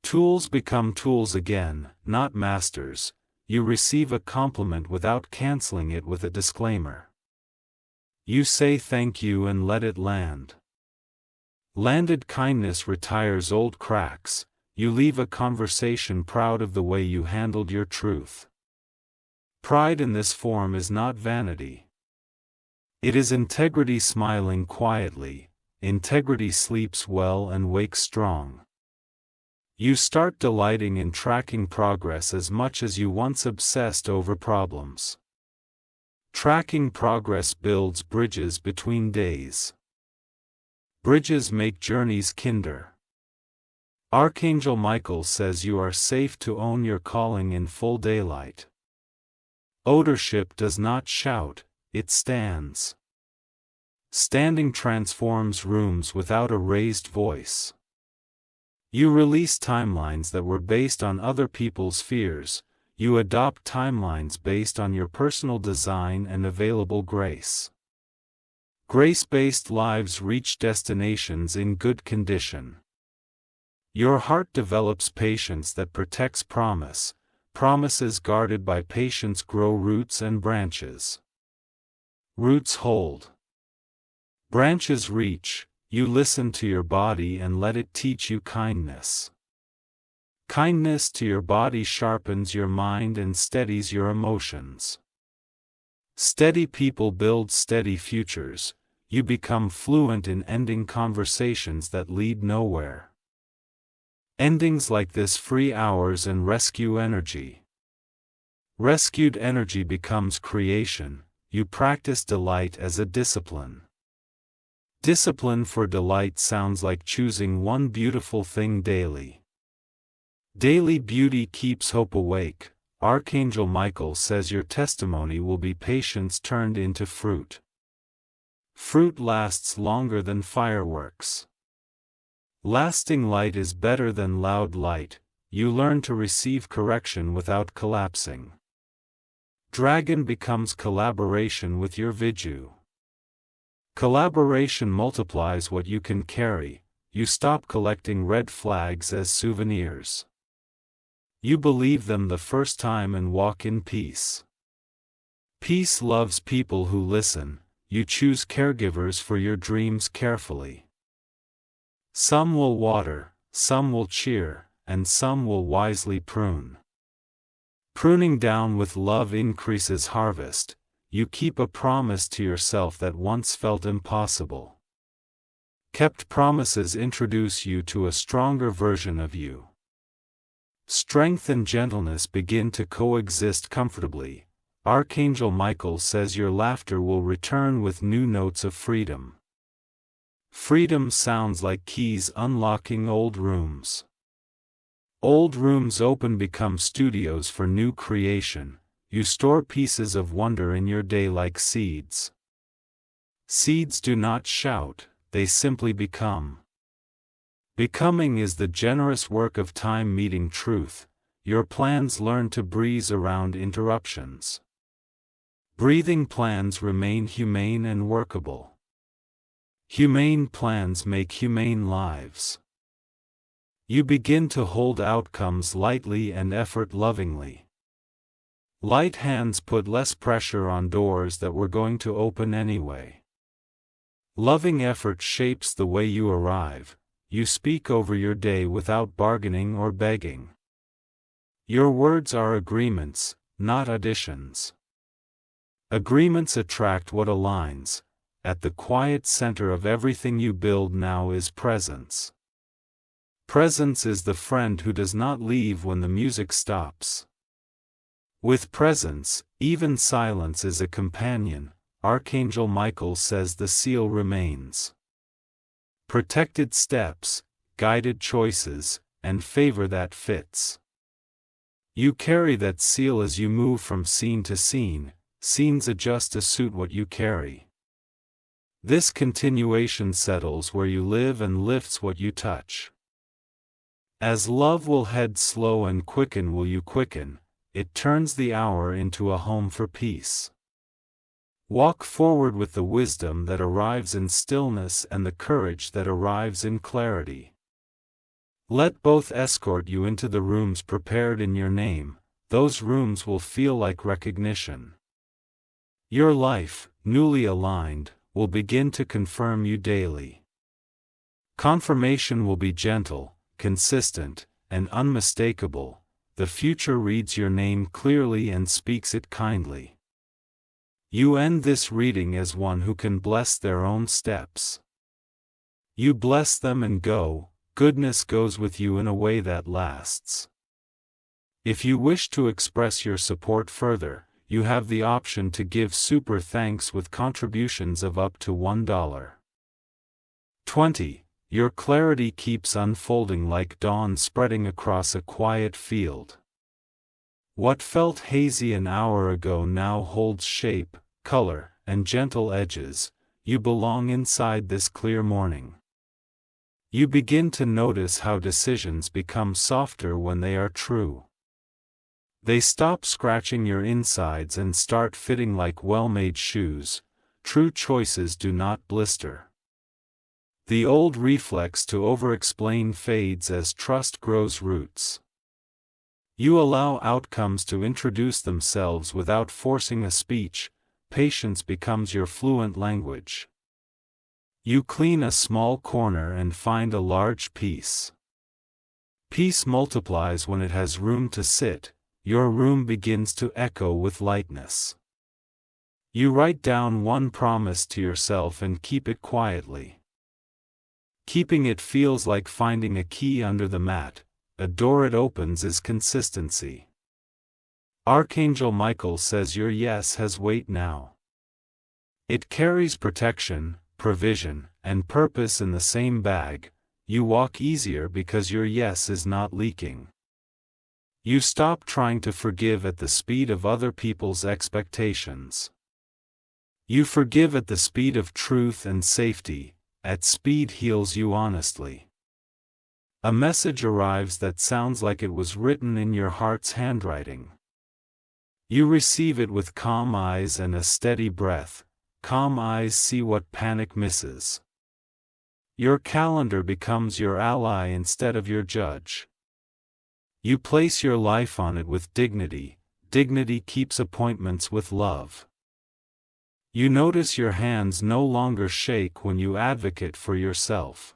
Speaker 1: Tools become tools again, not masters. You receive a compliment without canceling it with a disclaimer. You say thank you and let it land. Landed kindness retires old cracks. You leave a conversation proud of the way you handled your truth. Pride in this form is not vanity. It is integrity smiling quietly. Integrity sleeps well and wakes strong. You start delighting in tracking progress as much as you once obsessed over problems. Tracking progress builds bridges between days. Bridges make journeys kinder. Archangel Michael says you are safe to own your calling in full daylight. Ownership does not shout, it stands. Standing transforms rooms without a raised voice. You release timelines that were based on other people's fears. You adopt timelines based on your personal design and available grace. Grace-based lives reach destinations in good condition. Your heart develops patience that protects promise. Promises guarded by patience grow roots and branches. Roots hold. Branches reach. You listen to your body and let it teach you kindness. Kindness to your body sharpens your mind and steadies your emotions. Steady people build steady futures. You become fluent in ending conversations that lead nowhere. Endings like this free hours and rescue energy. Rescued energy becomes creation. You practice delight as a discipline. Discipline for delight sounds like choosing one beautiful thing daily. Daily beauty keeps hope awake. Archangel Michael says your testimony will be patience turned into fruit. Fruit lasts longer than fireworks. Lasting light is better than loud light. You learn to receive correction without collapsing. Dragon becomes collaboration with your Viju. Collaboration multiplies what you can carry. You stop collecting red flags as souvenirs. You believe them the first time and walk in peace. Peace loves people who listen. You choose caregivers for your dreams carefully. Some will water, some will cheer, and some will wisely prune. Pruning down with love increases harvest. You keep a promise to yourself that once felt impossible. Kept promises introduce you to a stronger version of you. Strength and gentleness begin to coexist comfortably. Archangel Michael says your laughter will return with new notes of freedom. Freedom sounds like keys unlocking old rooms. Old rooms open become studios for new creation. You store pieces of wonder in your day like seeds. Seeds do not shout, they simply become. Becoming is the generous work of time meeting truth. Your plans learn to breeze around interruptions. Breathing plans remain humane and workable. Humane plans make humane lives. You begin to hold outcomes lightly and effort lovingly. Light hands put less pressure on doors that were going to open anyway. Loving effort shapes the way you arrive. You speak over your day without bargaining or begging. Your words are agreements, not additions. Agreements attract what aligns. At the quiet center of everything you build now is presence. Presence is the friend who does not leave when the music stops. With presence, even silence is a companion. Archangel Michael says the seal remains. Protected steps, guided choices, and favor that fits. You carry that seal as you move from scene to scene. Scenes adjust to suit what you carry. This continuation settles where you live and lifts what you touch. As love will head slow and quicken will you quicken, it turns the hour into a home for peace. Walk forward with the wisdom that arrives in stillness and the courage that arrives in clarity. Let both escort you into the rooms prepared in your name. Those rooms will feel like recognition. Your life, newly aligned, will begin to confirm you daily. Confirmation will be gentle, consistent, and unmistakable. The future reads your name clearly and speaks it kindly. You end this reading as one who can bless their own steps. You bless them and go, goodness goes with you in a way that lasts. If you wish to express your support further, you have the option to give super thanks with contributions of up to $1. 20. Your clarity keeps unfolding like dawn spreading across a quiet field. What felt hazy an hour ago now holds shape, color, and gentle edges. You belong inside this clear morning. You begin to notice how decisions become softer when they are true. They stop scratching your insides and start fitting like well-made shoes. True choices do not blister. The old reflex to over-explain fades as trust grows roots. You allow outcomes to introduce themselves without forcing a speech. Patience becomes your fluent language. You clean a small corner and find a large piece. Peace multiplies when it has room to sit. Your room begins to echo with lightness. You write down one promise to yourself and keep it quietly. Keeping it feels like finding a key under the mat. A door it opens is consistency. Archangel Michael says your yes has weight now. It carries protection, provision, and purpose in the same bag. You walk easier because your yes is not leaking. You stop trying to forgive at the speed of other people's expectations. You forgive at the speed of truth and safety. At speed heals you honestly. A message arrives that sounds like it was written in your heart's handwriting. You receive it with calm eyes and a steady breath. Calm eyes see what panic misses. Your calendar becomes your ally instead of your judge. You place your life on it with dignity. Dignity keeps appointments with love. You notice your hands no longer shake when you advocate for yourself.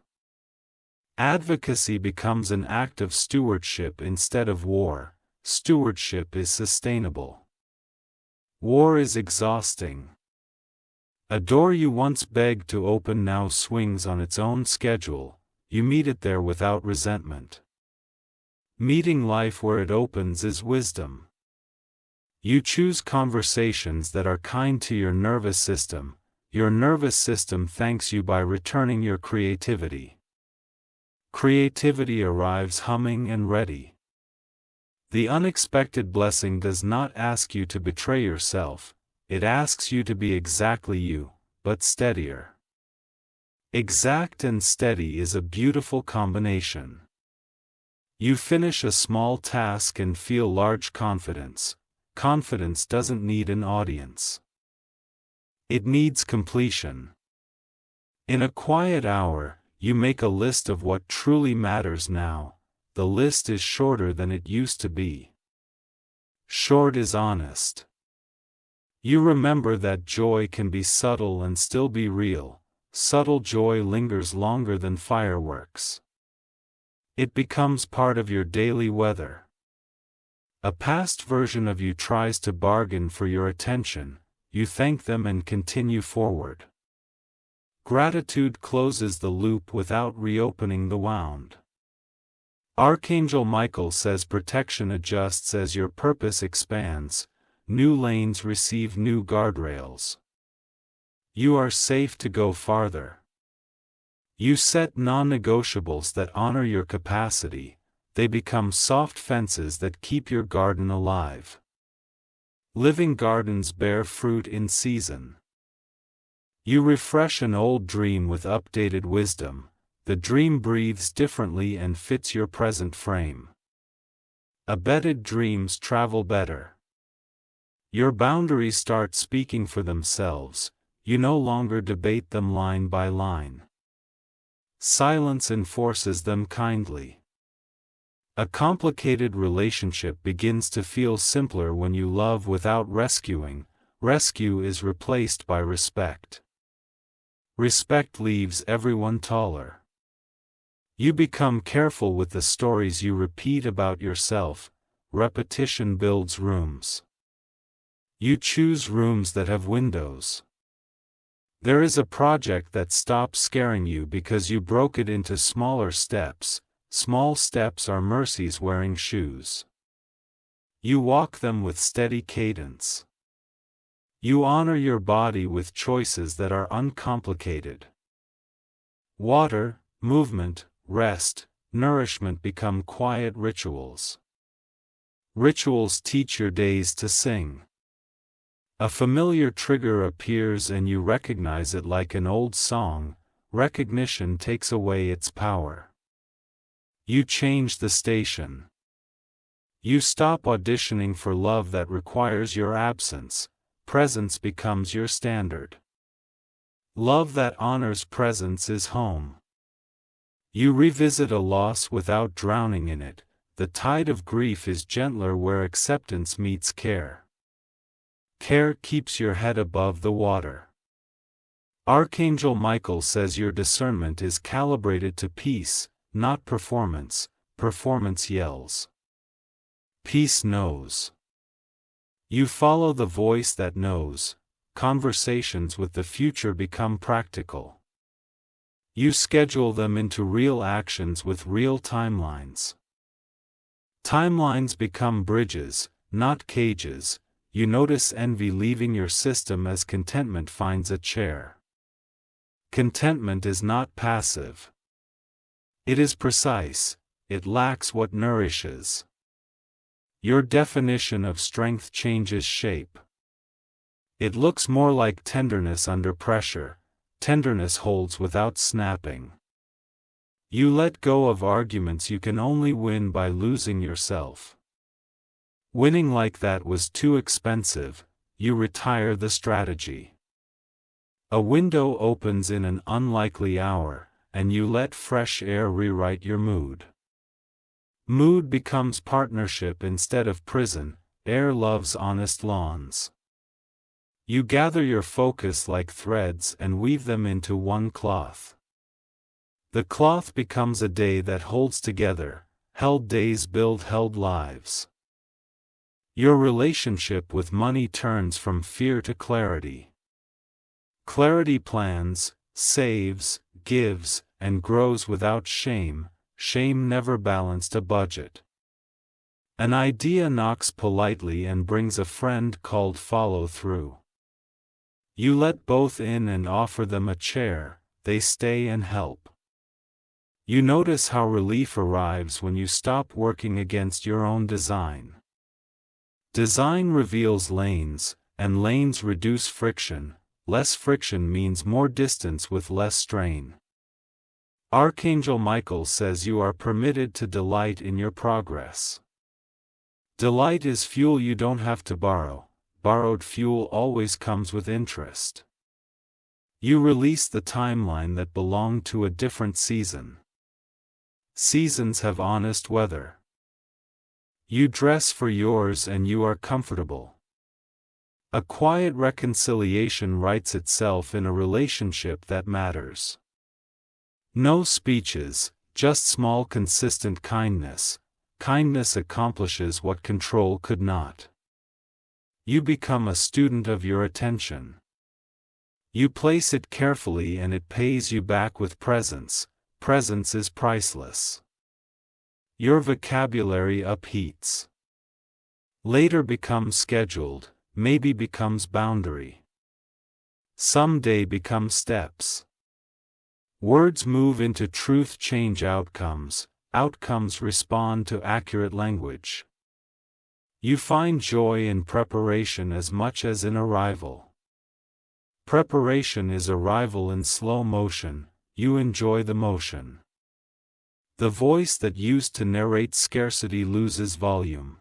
Speaker 1: Advocacy becomes an act of stewardship instead of war. Stewardship is sustainable. War is exhausting. A door you once begged to open now swings on its own schedule. You meet it there without resentment. Meeting life where it opens is wisdom. You choose conversations that are kind to your nervous system. Your nervous system thanks you by returning your creativity. Creativity arrives humming and ready. The unexpected blessing does not ask you to betray yourself, it asks you to be exactly you, but steadier. Exact and steady is a beautiful combination. You finish a small task and feel large confidence. Confidence doesn't need an audience. It needs completion. In a quiet hour, you make a list of what truly matters now. The list is shorter than it used to be. Short is honest. You remember that joy can be subtle and still be real. Subtle joy lingers longer than fireworks. It becomes part of your daily weather. A past version of you tries to bargain for your attention. You thank them and continue forward. Gratitude closes the loop without reopening the wound. Archangel Michael says protection adjusts as your purpose expands. New lanes receive new guardrails. You are safe to go farther. You set non-negotiables that honor your capacity. They become soft fences that keep your garden alive. Living gardens bear fruit in season. You refresh an old dream with updated wisdom. The dream breathes differently and fits your present frame. Abetted dreams travel better. Your boundaries start speaking for themselves. You no longer debate them line by line. Silence enforces them kindly. A complicated relationship begins to feel simpler when you love without rescuing. Rescue is replaced by respect. Respect leaves everyone taller. You become careful with the stories you repeat about yourself. Repetition builds rooms. You choose rooms that have windows. There is a project that stops scaring you because you broke it into smaller steps. Small steps are mercies wearing shoes. You walk them with steady cadence. You honor your body with choices that are uncomplicated. Water, movement, rest, nourishment become quiet rituals. Rituals teach your days to sing. A familiar trigger appears and you recognize it like an old song. Recognition takes away its power. You change the station. You stop auditioning for love that requires your absence. Presence becomes your standard. Love that honors presence is home. You revisit a loss without drowning in it. The tide of grief is gentler where acceptance meets care. Care keeps your head above the water. Archangel Michael says your discernment is calibrated to peace, not performance. Performance yells. Peace knows. You follow the voice that knows. Conversations with the future become practical. You schedule them into real actions with real timelines. Timelines become bridges, not cages. You notice envy leaving your system as contentment finds a chair. Contentment is not passive. It is precise. It lacks what nourishes. Your definition of strength changes shape. It looks more like tenderness under pressure. Tenderness holds without snapping. You let go of arguments you can only win by losing yourself. Winning like that was too expensive. You retire the strategy. A window opens in an unlikely hour, and you let fresh air rewrite your mood. Mood becomes partnership instead of prison. Air loves honest lawns. You gather your focus like threads and weave them into one cloth. The cloth becomes a day that holds together. Held days build held lives. Your relationship with money turns from fear to clarity. Clarity plans, saves, gives, and grows without shame. Shame never balanced a budget. An idea knocks politely and brings a friend called follow through. You let both in and offer them a chair. They stay and help. You notice how relief arrives when you stop working against your own design. Design reveals lanes, and lanes reduce friction. less friction means more distance with less strain. Archangel Michael says you are permitted to delight in your progress. Delight is fuel you don't have to borrow. Borrowed fuel always comes with interest. You release the timeline that belonged to a different season. Seasons have honest weather. You dress for yours and you are comfortable. A quiet reconciliation writes itself in a relationship that matters. No speeches, just small consistent kindness. Kindness accomplishes what control could not. You become a student of your attention. You place it carefully and it pays you back with presence. Presence is priceless. Your vocabulary upheats. Later becomes scheduled, maybe becomes boundary. Someday become steps. Words move into truth, change outcomes. Outcomes respond to accurate language. You find joy in preparation as much as in arrival. Preparation is arrival in slow motion, you enjoy the motion. The voice that used to narrate scarcity loses volume.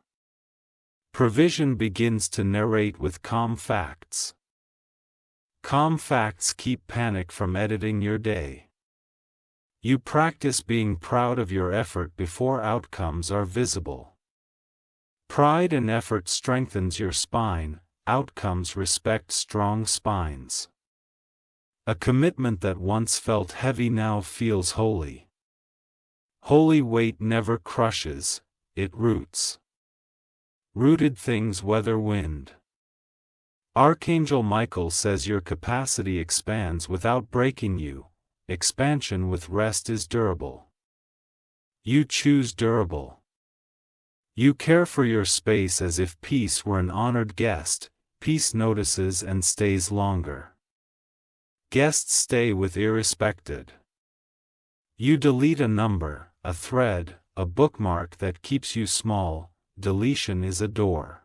Speaker 1: Provision begins to narrate with calm facts. Calm facts keep panic from editing your day. You practice being proud of your effort before outcomes are visible. Pride and effort strengthens your spine, outcomes respect strong spines. A commitment that once felt heavy now feels holy. Holy weight never crushes, it roots. Rooted things weather wind. Archangel Michael says your capacity expands without breaking you. Expansion with rest is durable. You choose durable. You care for your space as if peace were an honored guest. Peace notices and stays longer. Guests stay with irrespected. You delete a number, a thread, a bookmark that keeps you small. Deletion is a door.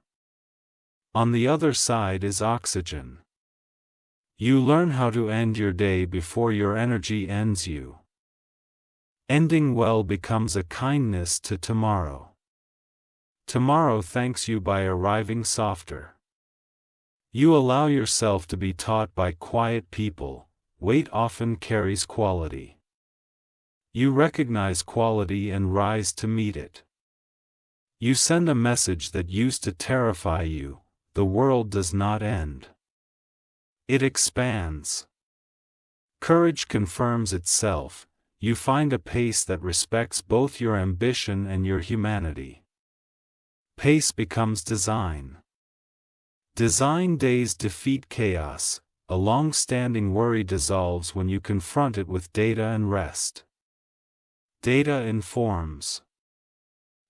Speaker 1: On the other side is oxygen. You learn how to end your day before your energy ends you. Ending well becomes a kindness to tomorrow. Tomorrow thanks you by arriving softer. You allow yourself to be taught by quiet people. Weight often carries quality. You recognize quality and rise to meet it. You send a message that used to terrify you. The world does not end. It expands. Courage confirms itself. You find a pace that respects both your ambition and your humanity. Pace becomes design. Design days defeat chaos. A long-standing worry dissolves when you confront it with data and rest. Data informs.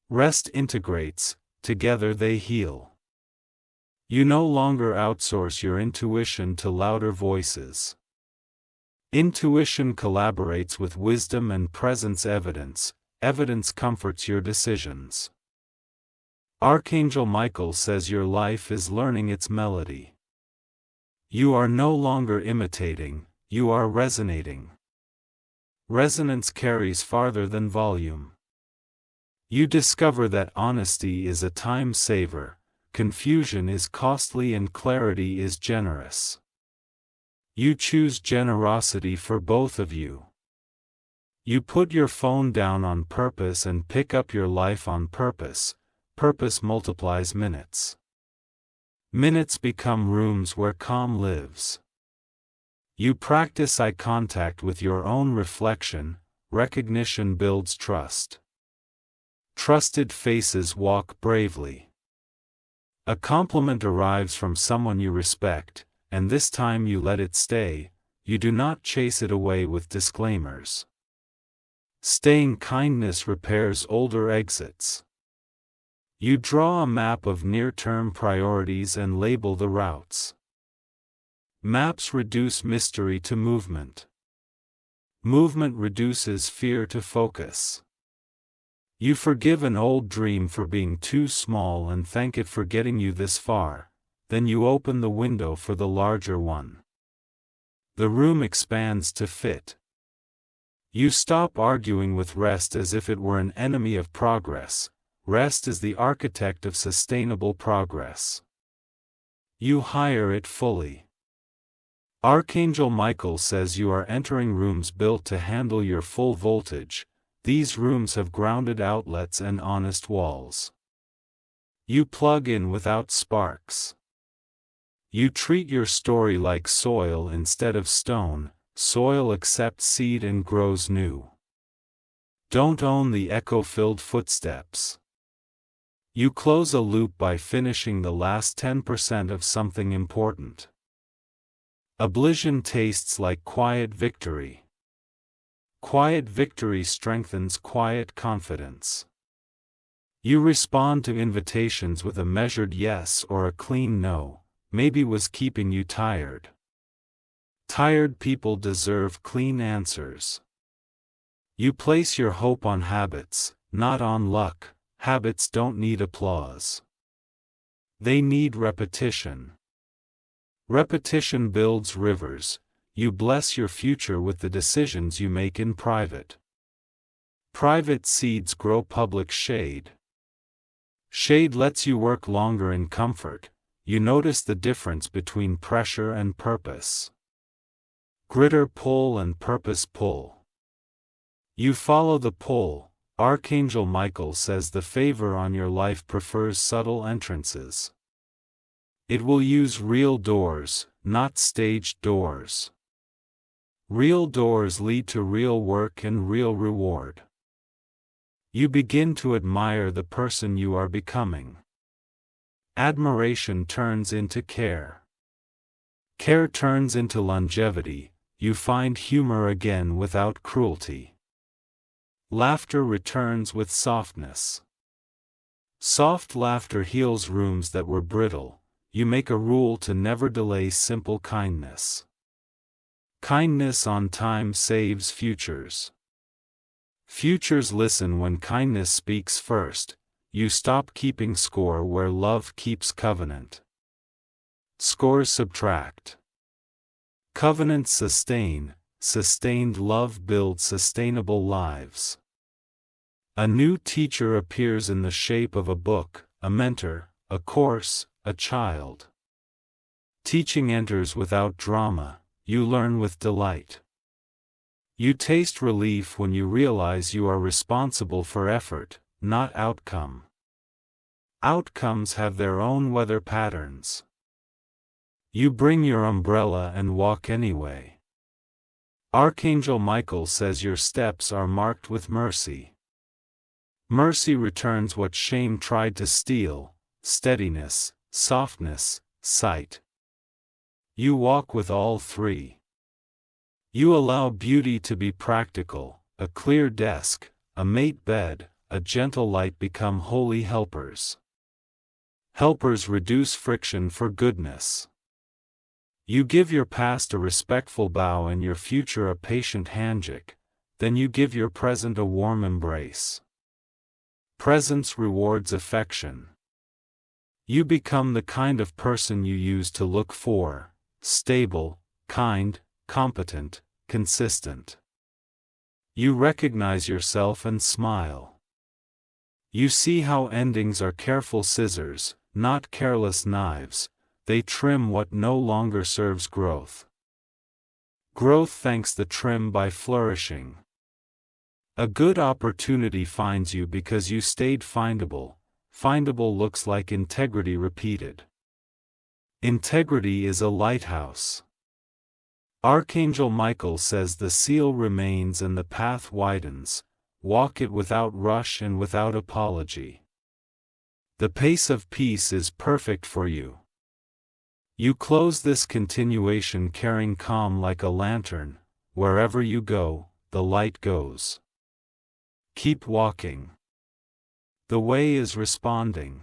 Speaker 1: Rest integrates, together they heal. You no longer outsource your intuition to louder voices. Intuition collaborates with wisdom and presence evidence. Evidence comforts your decisions. Archangel Michael says your life is learning its melody. You are no longer imitating, you are resonating. Resonance carries farther than volume. You discover that honesty is a time saver. Confusion is costly and clarity is generous. You choose generosity for both of you. You put your phone down on purpose and pick up your life on purpose. Purpose multiplies minutes. Minutes become rooms where calm lives. You practice eye contact with your own reflection. Recognition builds trust. Trusted faces walk bravely. A compliment arrives from someone you respect, and this time you let it stay. You do not chase it away with disclaimers. Staying kindness repairs older exits. You draw a map of near-term priorities and label the routes. Maps reduce mystery to movement. Movement reduces fear to focus. You forgive an old dream for being too small and thank it for getting you this far, then you open the window for the larger one. The room expands to fit. You stop arguing with rest as if it were an enemy of progress. Rest is the architect of sustainable progress. You hire it fully. Archangel Michael says you are entering rooms built to handle your full voltage. These rooms have grounded outlets and honest walls. You plug in without sparks. You treat your story like soil instead of stone. Soil accepts seed and grows new. Don't own the echo-filled footsteps. You close a loop by finishing the last 10% of something important. Oblivion tastes like quiet victory. Quiet victory strengthens quiet confidence. You respond to invitations with a measured yes or a clean no. Maybe was keeping you tired. Tired people deserve clean answers. You place your hope on habits, not on luck. Habits don't need applause. They need repetition. Repetition builds rivers. You bless your future with the decisions you make in private. Private seeds grow public shade. Shade lets you work longer in comfort. You notice the difference between pressure and purpose. Gritter pull and purpose pull. You follow the pull. Archangel Michael says the favor on your life prefers subtle entrances. It will use real doors, not staged doors. Real doors lead to real work and real reward. You begin to admire the person you are becoming. Admiration turns into care. Care turns into longevity. You find humor again without cruelty. Laughter returns with softness. Soft laughter heals rooms that were brittle. You make a rule to never delay simple kindness. Kindness on time saves futures. Futures listen when kindness speaks first. You stop keeping score where love keeps covenant. Scores subtract. Covenants sustain. Sustained love builds sustainable lives. A new teacher appears in the shape of a book, a mentor, a course, a child. Teaching enters without drama. You learn with delight. You taste relief when you realize you are responsible for effort, not outcome. Outcomes have their own weather patterns. You bring your umbrella and walk anyway. Archangel Michael says your steps are marked with mercy. Mercy returns what shame tried to steal: steadiness, softness, sight. You walk with all three. You allow beauty to be practical. A clear desk, a mate bed, a gentle light become holy helpers. Helpers reduce friction for goodness. You give your past a respectful bow and your future a patient handshake, then you give your present a warm embrace. Presence rewards affection. You become the kind of person you used to look for: stable, kind, competent, consistent. You recognize yourself and smile. You see how endings are careful scissors, not careless knives. They trim what no longer serves growth. Growth thanks the trim by flourishing. A good opportunity finds you because you stayed findable. Findable looks like integrity repeated. Integrity is a lighthouse. Archangel Michael says the seal remains and the path widens. Walk it without rush and without apology. The pace of peace is perfect for you. You close this continuation carrying calm like a lantern. Wherever you go, the light goes. Keep walking. The way is responding.